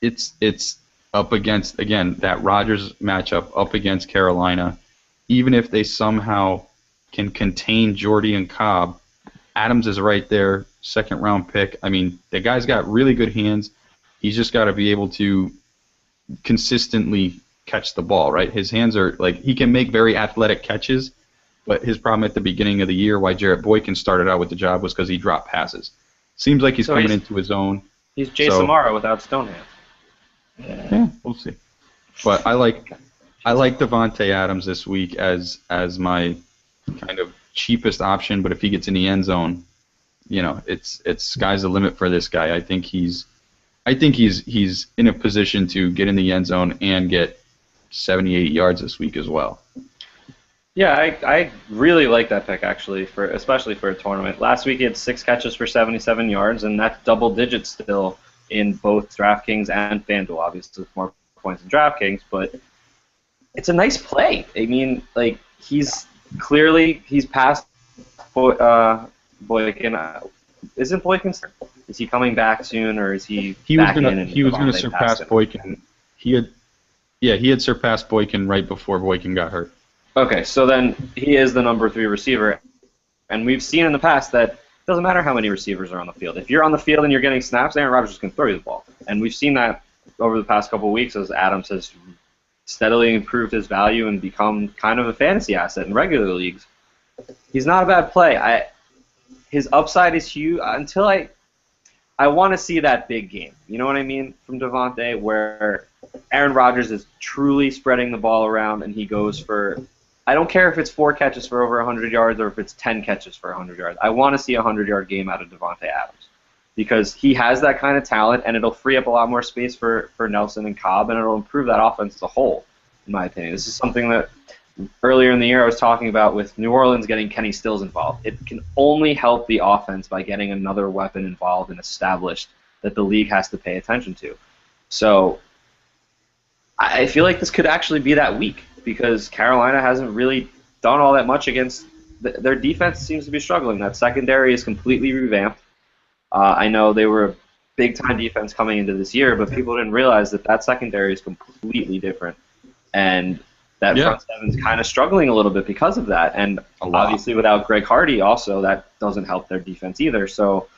It's up against, again, that Rodgers matchup up against Carolina. Even if they somehow can contain Jordy and Cobb, Adams is right there, second-round pick. I mean, the guy's got really good hands. He's just got to be able to consistently catch the ball, right? His hands are, like, he can make very athletic catches, but his problem at the beginning of the year, why Jarrett Boykin started out with the job, was because he dropped passes. Seems like he's coming into his own. He's Jason Morrow without Stonehand. Yeah, we'll see. But I like Davante Adams this week as my kind of cheapest option, but if he gets in the end zone, it's sky's the limit for this guy. I think he's in a position to get in the end zone and get 78 yards this week as well. Yeah, I really like that pick actually, especially for a tournament. Last week he had 6 catches for 77 yards, and that's double digits still in both DraftKings and FanDuel. Obviously, with more points in DraftKings, but it's a nice play. I mean, like he's past Boykin. Isn't Boykin? Is he coming back soon, or is he? He was gonna surpass Boykin. He had surpassed Boykin right before Boykin got hurt. Okay, so then he is the number 3 receiver, and we've seen in the past that it doesn't matter how many receivers are on the field. If you're on the field and you're getting snaps, Aaron Rodgers can throw you the ball, and we've seen that over the past couple of weeks as Adams has steadily improved his value and become kind of a fantasy asset in regular leagues. He's not a bad play. His upside is huge until I want to see that big game. You know what I mean? From Devontae, where Aaron Rodgers is truly spreading the ball around and he goes for, I don't care if it's 4 catches for over 100 yards or if it's 10 catches for 100 yards. I want to see a 100-yard game out of Devontae Adams because he has that kind of talent, and it'll free up a lot more space for Nelson and Cobb, and it'll improve that offense as a whole, in my opinion. This is something that earlier in the year I was talking about with New Orleans getting Kenny Stills involved. It can only help the offense by getting another weapon involved and established that the league has to pay attention to. So I feel like this could actually be that week because Carolina hasn't really done all that much against their defense. Seems to be struggling. That secondary is completely revamped. I know they were a big-time defense coming into this year, but people didn't realize that secondary is completely different. And that front seven's kind of struggling a little bit because of that. And obviously without Greg Hardy also, that doesn't help their defense either. So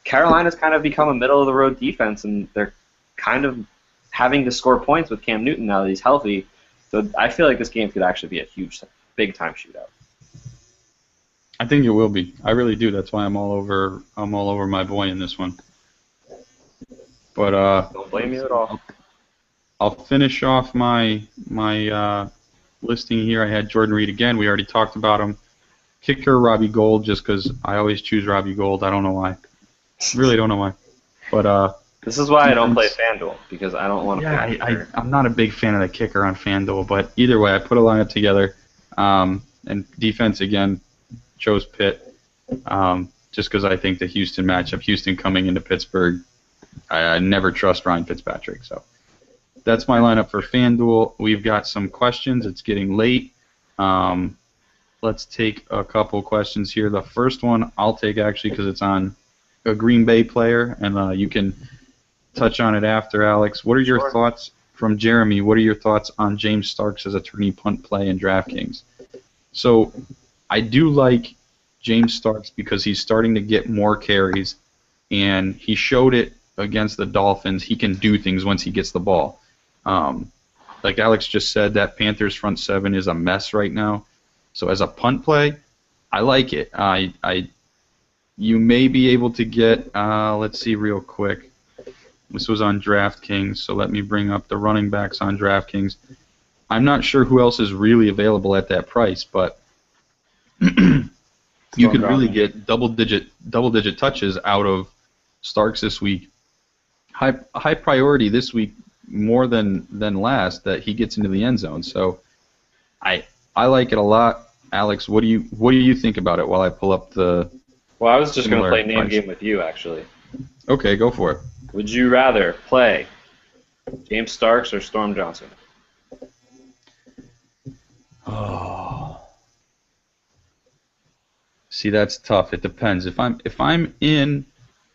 Carolina's kind of become a middle-of-the-road defense, and they're kind of having to score points with Cam Newton now that he's healthy. So I feel like this game could actually be a huge, big-time shootout. I think it will be. I really do. That's why I'm all over my boy in this one. But don't blame you at all. I'll finish off my listing here. I had Jordan Reed again. We already talked about him. Kicker Robbie Gould, just because I always choose Robbie Gould. I don't know why. Really don't know why. But this is why I don't play FanDuel, because I don't want to. Yeah, I'm not a big fan of the kicker on FanDuel, but either way, I put a lineup together. And defense again, chose Pitt, just because I think the Houston matchup, Houston coming into Pittsburgh, I never trust Ryan Fitzpatrick. So that's my lineup for FanDuel. We've got some questions. It's getting late. Let's take a couple questions here. The first one I'll take actually because it's on a Green Bay player, and you can touch on it after, Alex. What are your thoughts from Jeremy? What are your thoughts on James Starks as a tourney punt play in DraftKings? So I do like James Starks because he's starting to get more carries, and he showed it against the Dolphins. He can do things once he gets the ball. Like Alex just said, that Panthers front seven is a mess right now. So as a punt play, I like it. You may be able to get, let's see real quick. This was on DraftKings, so let me bring up the running backs on DraftKings. I'm not sure who else is really available at that price, but you could really get double-digit touches out of Starks this week. High priority this week more than last that he gets into the end zone. So I like it a lot. Alex, what do you think about it while I pull up the? Well, I was just going to play name game with you actually. Okay, go for it. Would you rather play James Starks or Storm Johnson? Oh. See, that's tough. It depends. If I'm in.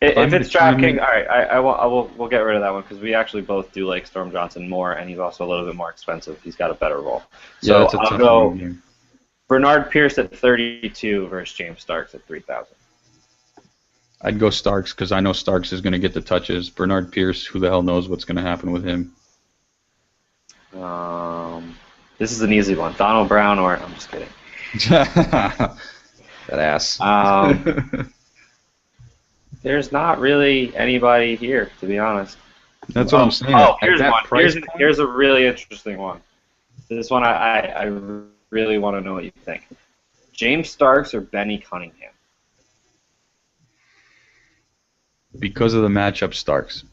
If it's DraftKings, all right, we'll get rid of that one because we actually both do like Storm Johnson more, and he's also a little bit more expensive. He's got a better role. So yeah, that's a tough go game. Bernard Pierce at 32 versus James Starks at 3,000. I'd go Starks because I know Starks is going to get the touches. Bernard Pierce, who the hell knows what's going to happen with him? This is an easy one. Donald Brown or I'm just kidding. That ass. There's not really anybody here, to be honest. That's what I'm saying. Oh, here's one. Here's a really interesting one. This one I really want to know what you think. James Starks or Benny Cunningham? Because of the matchup, Starks.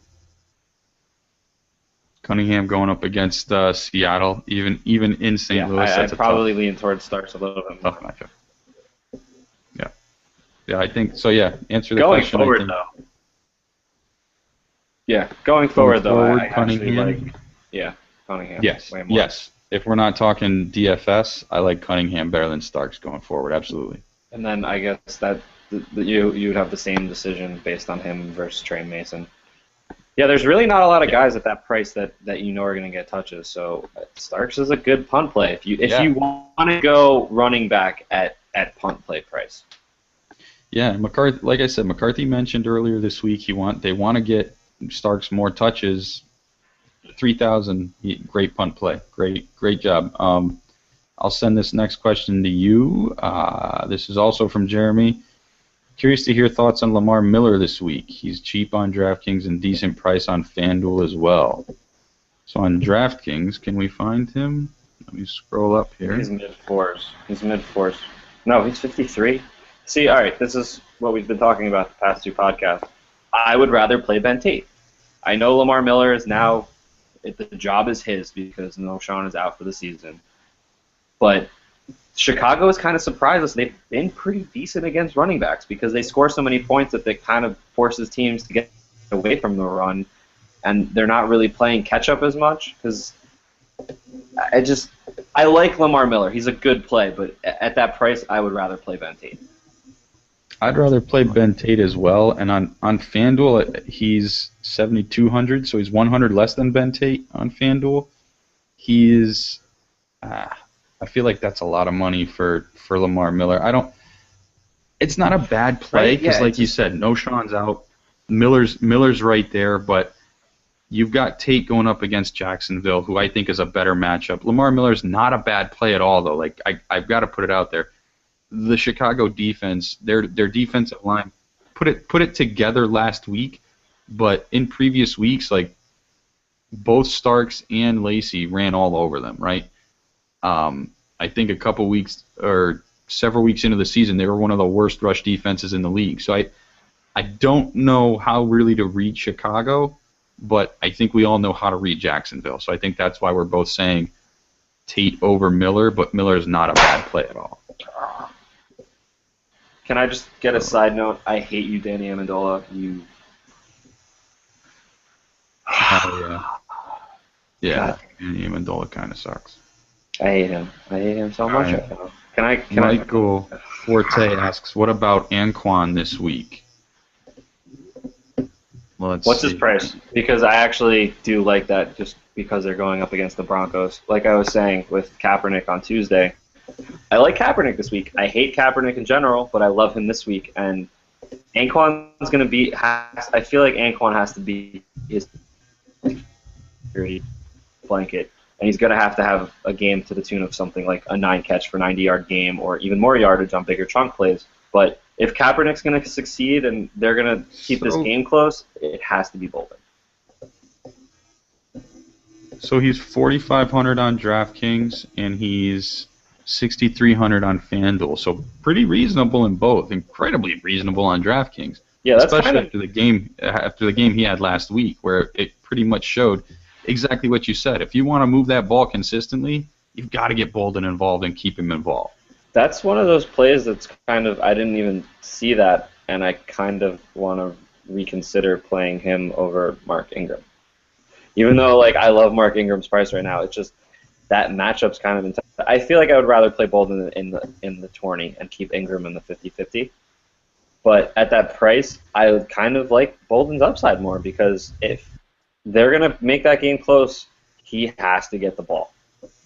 Cunningham going up against Seattle, even in St. Louis. I'd That's a probably lean towards Starks a little bit more. tough matchup. Yeah, I think so. Yeah, answer the Going question. forward, though. Yeah, going forward, though, I actually like. Yeah, Cunningham. Yes, way more. yes. If we're not talking DFS, I like Cunningham better than Starks going forward. Absolutely. And then I guess that you'd have the same decision based on him versus Trey Mason. Yeah, there's really not a lot of guys at that price that you know are going to get touches. So Starks is a good punt play if you want to go running back at punt play price. Yeah, McCarthy. Like I said, McCarthy mentioned earlier this week they want to get Starks more touches. 3,000, great punt play. Great job. I'll send this next question to you. This is also from Jeremy. Curious to hear thoughts on Lamar Miller this week. He's cheap on DraftKings and decent price on FanDuel as well. So on DraftKings, can we find him? Let me scroll up here. He's mid-fours. No, he's 53. See, all right, this is what we've been talking about the past two podcasts. I would rather play Ben Tate. I know Lamar Miller is now, the job is his because Sean is out for the season. But Chicago has kind of surprised us. They've been pretty decent against running backs because they score so many points that it kind of forces teams to get away from the run, and they're not really playing catch-up as much because I like Lamar Miller. He's a good play, but at that price, I would rather play Ben Tate. I'd rather play Ben Tate as well, and on FanDuel, he's 7,200, so he's 100 less than Ben Tate on FanDuel. He's, I feel like that's a lot of money for Lamar Miller. It's not a bad play because, like you said, no Sean's out. Miller's right there, but you've got Tate going up against Jacksonville, who I think is a better matchup. Lamar Miller's not a bad play at all, though. Like I've got to put it out there. The Chicago defense, their defensive line, put it together last week, but in previous weeks, like both Starks and Lacy ran all over them, right? I think a couple weeks or several weeks into the season, they were one of the worst rush defenses in the league. So I don't know how really to read Chicago, but I think we all know how to read Jacksonville. So I think that's why we're both saying Tate over Miller, but Miller is not a bad play at all. Can I just get a side note? I hate you, Danny Amendola. You. Oh, yeah, Danny Amendola kind of sucks. I hate him so much right now. Michael Forte asks, what about Anquan this week? What's his price? Because I actually do like that just because they're going up against the Broncos. Like I was saying with Kaepernick on Tuesday, I like Kaepernick this week. I hate Kaepernick in general, but I love him this week. And Anquan's going to be – I feel like Anquan has to be his blanket. And he's going to have a game to the tune of something like a 9-catch for 90-yard game or even more yardage on bigger chunk plays. But if Kaepernick's going to succeed and they're going to keep this game close, it has to be Bolden. So he's 4,500 on DraftKings and he's 6,300 on FanDuel. So pretty reasonable in both. Incredibly reasonable on DraftKings. Yeah, that's especially after the game he had last week, where it pretty much showed exactly what you said. If you want to move that ball consistently, you've got to get Bolden involved and keep him involved. That's one of those plays that's kind of, I didn't even see that, and I kind of want to reconsider playing him over Mark Ingram. Even though, like, I love Mark Ingram's price right now, it's just that matchup's kind of intense. I feel like I would rather play Bolden in the 20 and keep Ingram in the 50-50. But at that price, I would kind of like Bolden's upside more because if they're going to make that game close, he has to get the ball.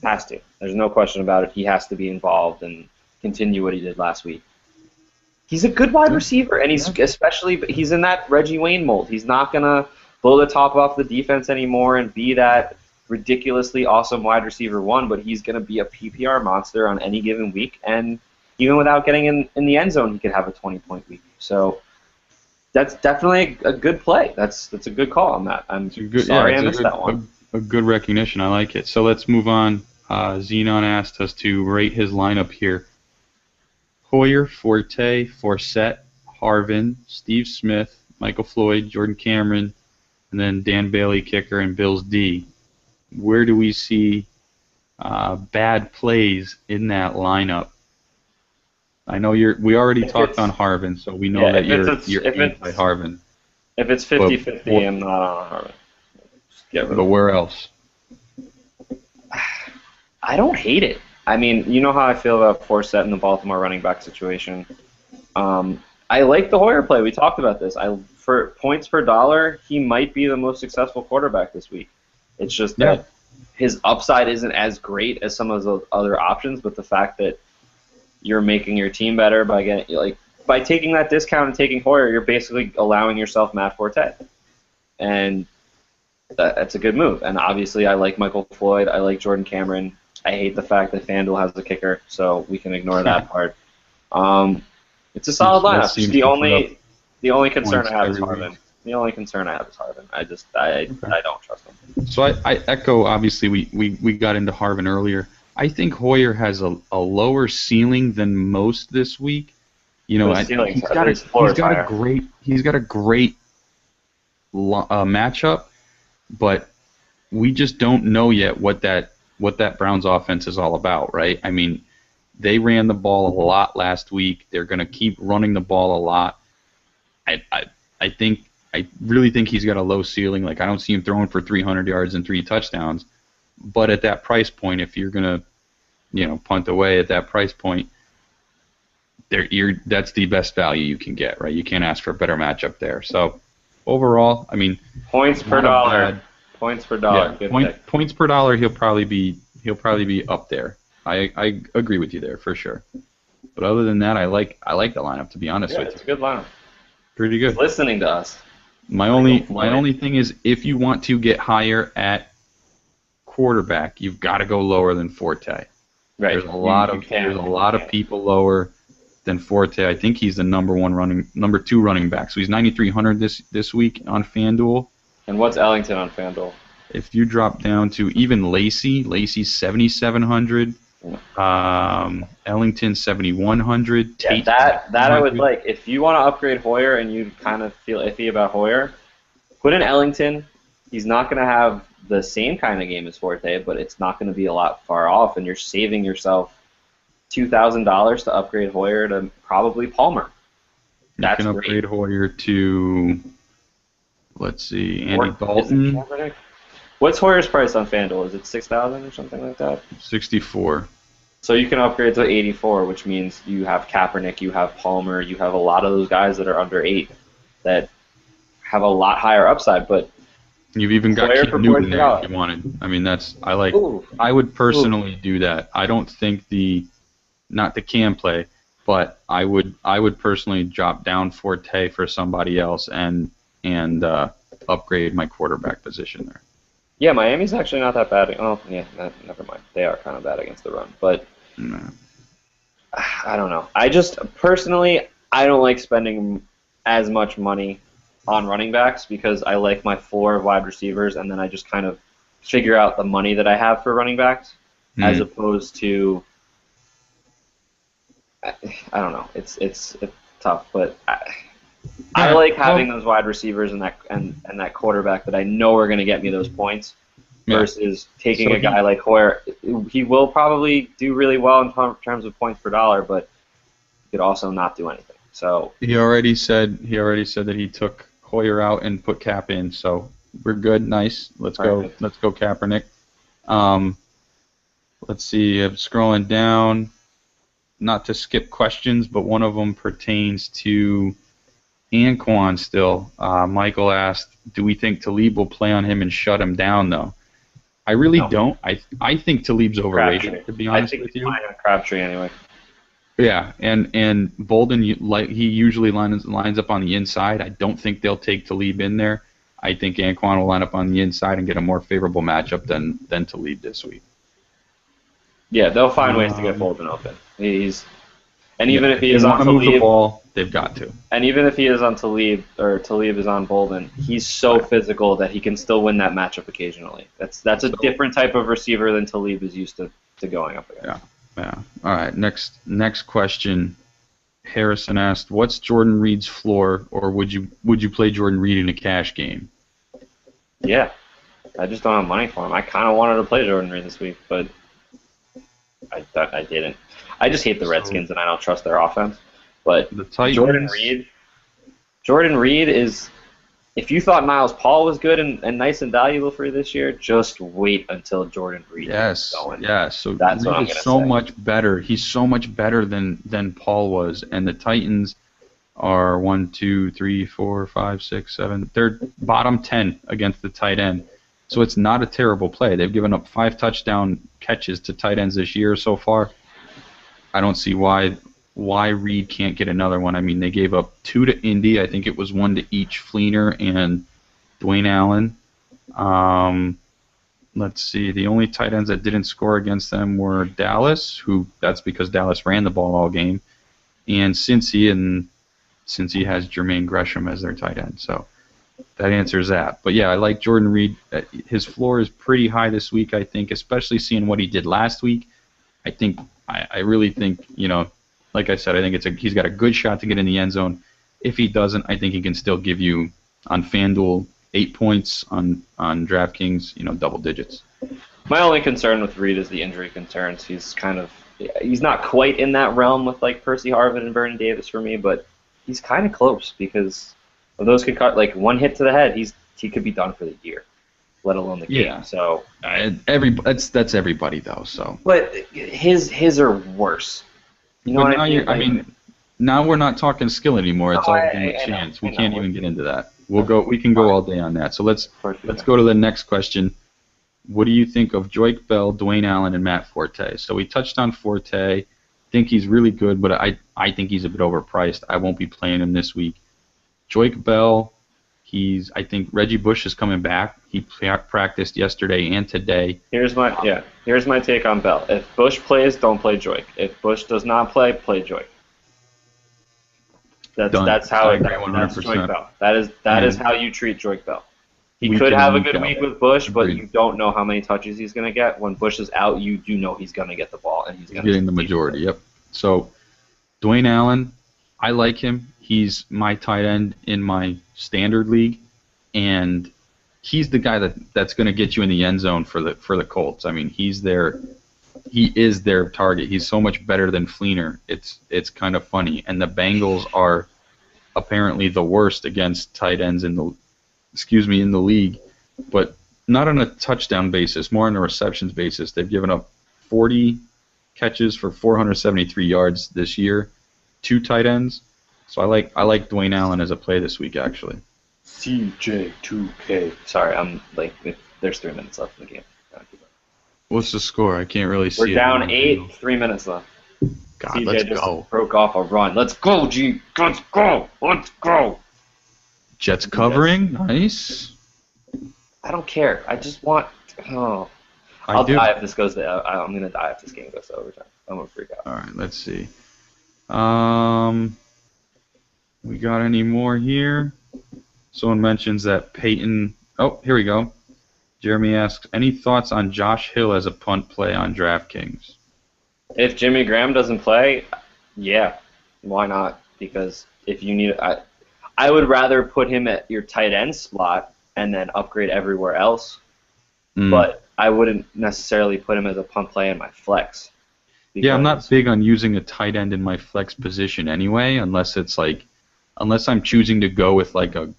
Has to. There's no question about it. He has to be involved and continue what he did last week. He's a good wide receiver, and he's in that Reggie Wayne mold. He's not going to blow the top off the defense anymore and be that ridiculously awesome wide receiver one, but he's going to be a PPR monster on any given week, and even without getting in the end zone, he could have a 20-point week. So that's definitely a good play. That's a good call on that. I missed that one. A good recognition. I like it. So let's move on. Xenon asked us to rate his lineup here. Hoyer, Forte, Forsett, Harvin, Steve Smith, Michael Floyd, Jordan Cameron, and then Dan Bailey, kicker, and Bills D. Where do we see bad plays in that lineup? I know we already talked on Harvin, so we know that you're anti-Harvin. If it's 50-50, I'm not on Harvin. But where else? I don't hate it. I mean, you know how I feel about Forsett in the Baltimore running back situation. I like the Hoyer play. We talked about this. For points per dollar, he might be the most successful quarterback this week. It's just that his upside isn't as great as some of the other options, but the fact that you're making your team better by taking that discount and taking Hoyer, you're basically allowing yourself Matt Forte, and that's a good move. And obviously, I like Michael Floyd. I like Jordan Cameron. I hate the fact that FanDuel has a kicker, so we can ignore that part. It's a solid lineup. The only concern I have is Harvin. The only concern I have is Harvin. I don't trust him. So I echo. Obviously, we got into Harvin earlier. I think Hoyer has a lower ceiling than most this week. You know, he's got a great matchup, but we just don't know yet what that Browns offense is all about, right? I mean, they ran the ball a lot last week. They're going to keep running the ball a lot. I really think he's got a low ceiling. Like, I don't see him throwing for 300 yards and 3 touchdowns. But at that price point, if you're going to, punt away at that price point, that's the best value you can get, right? You can't ask for a better matchup there. So overall, I mean, points per dollar. Points per dollar. Yeah, points per dollar. He'll probably be up there. I agree with you there for sure. But other than that, I like the lineup, to be honest with you. It's a good lineup. Pretty good. He's listening to us. My only thing is, if you want to get higher at quarterback, you've got to go lower than Forte. Right. There's a lot of people lower than Forte. I think he's the number 2 running back. So he's 9,300 this week on FanDuel. And what's Ellington on FanDuel? If you drop down to even Lacey's 7,700. Ellington 7,100. Yeah, that I would like. If you want to upgrade Hoyer and you kind of feel iffy about Hoyer, put in Ellington. He's not going to have the same kind of game as Forte, but it's not going to be a lot far off, and you're saving yourself $2,000 to upgrade Hoyer to probably Palmer. You can upgrade Hoyer to, let's see, Andy Dalton. What's Hoyer's price on FanDuel? Is it $6,000 or something like that? 64. So you can upgrade to 84, which means you have Kaepernick, you have Palmer, you have a lot of those guys that are under 8 that have a lot higher upside. But you've even got Cam Newton there if you wanted. I mean, I would personally do that. I don't think not the Cam play, but I would personally drop down Forte for somebody else and upgrade my quarterback position there. Yeah, Miami's actually not that bad. Oh, yeah, never mind. They are kind of bad against the run, but I don't know. I just personally, I don't like spending as much money on running backs because I like my 4 wide receivers, and then I just kind of figure out the money that I have for running backs, as opposed to I don't know. It's tough, but I like having those wide receivers and that quarterback that I know are going to get me those points versus taking a guy like Hoyer. He will probably do really well in terms of points per dollar, but he could also not do anything. So he already said that he took Hoyer out and put Cap in. So we're good. Nice. Let's go Kaepernick. Let's see. I'm scrolling down. Not to skip questions, but one of them pertains to Anquan still. Michael asked, do we think Talib will play on him and shut him down, though? I really don't. I think Talib's overrated, to be honest with you. I think he's Crabtree anyway. Yeah, and Bolden, he usually lines up on the inside. I don't think they'll take Talib in there. I think Anquan will line up on the inside and get a more favorable matchup than Talib this week. Yeah, they'll find ways to get Bolden open. Even if he is on Talib, the ball, they've got to. And even if he is on Talib or Talib is on Bolden, he's so physical that he can still win that matchup occasionally. That's a different type of receiver than Talib is used to going up against. Yeah. All right. Next question. Harrison asked, "What's Jordan Reed's floor, or would you play Jordan Reed in a cash game?" Yeah, I just don't have money for him. I kind of wanted to play Jordan Reed this week, but I didn't. I just hate the Redskins, and I don't trust their offense. But The Titans. Jordan Reed is. If you thought Niles Paul was good and nice and valuable for you this year, just wait until Jordan Reed is going. Yes. So That's what I'm Reed going is to so say. much better. He's so much better than Paul was, and the Titans are 1, 2, 3, 4, 5, 6, 7. They're bottom 10 against the tight end. So it's not a terrible play. They've given up 5 touchdown catches to tight ends this year so far. I don't see why Reed can't get another one. I mean, they gave up 2 to Indy. I think it was 1 to each Fleener and Dwayne Allen. Let's see. The only tight ends that didn't score against them were Dallas, that's because Dallas ran the ball all game, and Cincy, and Cincy has Jermaine Gresham as their tight end. So that answers that. But yeah, I like Jordan Reed. His floor is pretty high this week, I think, especially seeing what he did last week. I really think, like I said, I think he's got a good shot to get in the end zone. If he doesn't, I think he can still give you on FanDuel 8 points, on DraftKings, double digits. My only concern with Reed is the injury concerns. He's not quite in that realm with like Percy Harvin and Vernon Davis for me, but he's kind of close because of those like one hit to the head, he could be done for the year, let alone the game. Yeah. So that's everybody though. So. But his are worse. You know but what I mean? Now we're not talking skill anymore. It's all game of chance. We can't even get into that. We can go all day on that. So let's go to the next question. What do you think of Joique Bell, Dwayne Allen, and Matt Forte? So we touched on Forte. Think he's really good, but I think he's a bit overpriced. I won't be playing him this week. Joique Bell, I think Reggie Bush is coming back. He practiced yesterday and today. Here's my take on Bell. If Bush plays, don't play Joique. If Bush does not play Joique. That's how that's Joique Bell. That is how you treat Joique Bell. He could have a good week with Bush, but you don't know how many touches he's going to get. When Bush is out, you do know he's going to get the ball, and he's getting the majority. Yep. So Dwayne Allen, I like him. He's my tight end in my standard league, and he's the guy that's going to get you in the end zone for the Colts. I mean, he is their target. He's so much better than Fleener. It's kind of funny. And the Bengals are apparently the worst against tight ends in the league, but not on a touchdown basis, more on a receptions basis. They've given up 40 catches for 473 yards this year, 2 tight ends. So I like Dwayne Allen as a play this week, actually. CJ2K. Sorry, I'm like, there's 3 minutes left in the game. What's the score? I can't really see. We're down 8, 3 minutes left. God, CJ let's just go. Broke off a run. Let's go, G. Let's go. Jets covering, nice. I don't care. I just want. Oh, I'll die if this goes to. I'm gonna die if this game goes to overtime. I'm gonna freak out. All right, let's see. We got any more here? Someone mentions that Peyton. Oh, here we go. Jeremy asks, any thoughts on Josh Hill as a punt play on DraftKings? If Jimmy Graham doesn't play, yeah, why not? Because if you need, I would rather put him at your tight end slot and then upgrade everywhere else. But I wouldn't necessarily put him as a punt play in my flex. Yeah, I'm not big on using a tight end in my flex position anyway, unless I'm choosing to go with like a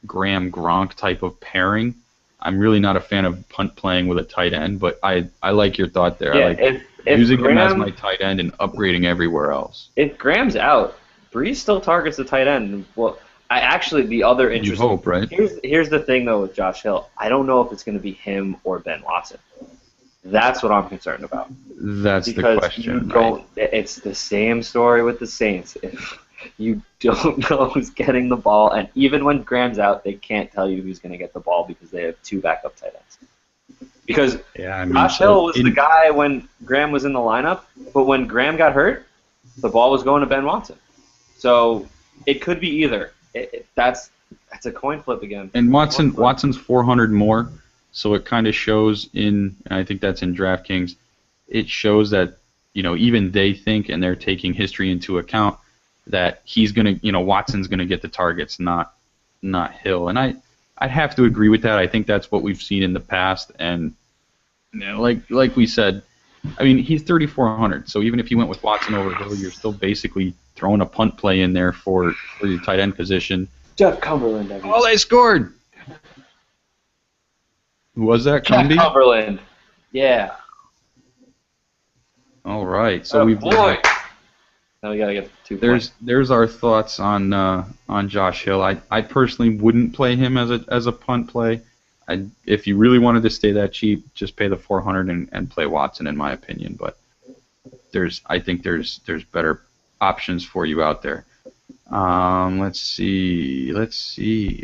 Graham Gronk type of pairing. I'm really not a fan of punt playing with a tight end, but I like your thought there. Yeah, I like using him as my tight end and upgrading everywhere else. If Graham's out, Breeze still targets the tight end. Well, the other interesting. You hope, right? Here's the thing though with Josh Hill. I don't know if it's going to be him or Ben Watson. That's what I'm concerned about. That's the question. Right? It's the same story with the Saints. If you don't know who's getting the ball, and even when Graham's out, they can't tell you who's going to get the ball because they have 2 backup tight ends. Because Josh Hill was the guy when Graham was in the lineup, but when Graham got hurt, the ball was going to Ben Watson. So it could be either. That's a coin flip again. And Watson's 400 more, so it kind of shows and I think that's in DraftKings, it shows that even they think, and they're taking history into account, that he's gonna, Watson's gonna get the targets, not Hill. And I'd have to agree with that. I think that's what we've seen in the past. And like we said, I mean, he's 3,400. So even if you went with Watson over Hill, you're still basically throwing a punt play in there for your tight end position. Jeff Cumberland. Oh, they scored! Who was that? Jeff Cumberland. Yeah. All right. So boy. Now we gotta get 2 points. There's our thoughts on Josh Hill. I personally wouldn't play him as a punt play. If you really wanted to stay that cheap, just pay the 400 and play Watson, in my opinion. But I think there's better options for you out there. Let's see.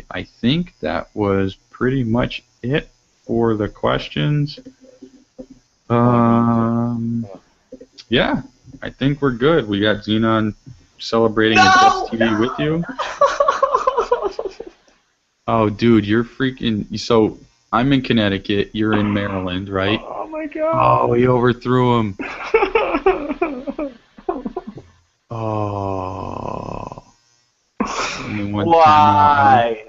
I think that was pretty much it for the questions. Yeah, I think we're good. We got Xenon celebrating a Jets TV with you. Oh, dude, you're freaking... So, I'm in Connecticut. You're in Maryland, right? Oh, my God. Oh, he overthrew him. Oh. Why?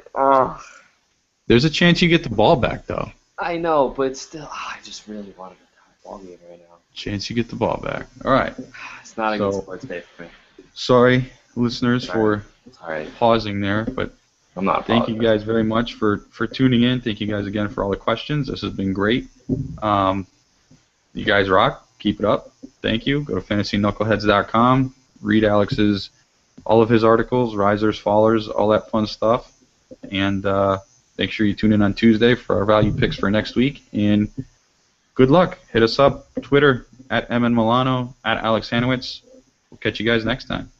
There's a chance you get the ball back, though. I know, but still, I just really wanted a ball game right now. Chance you get the ball back. All right. It's not a good sports day for me. Sorry, listeners, for pausing there, but... I'm not. Thank you guys very much for tuning in. Thank you guys again for all the questions. This has been great. You guys rock. Keep it up. Thank you. Go to fantasyknuckleheads.com. Read all of his articles, risers, fallers, all that fun stuff. And make sure you tune in on Tuesday for our value picks for next week. And good luck. Hit us up. Twitter @MNMilano, @Alex Hanowitz. We'll catch you guys next time.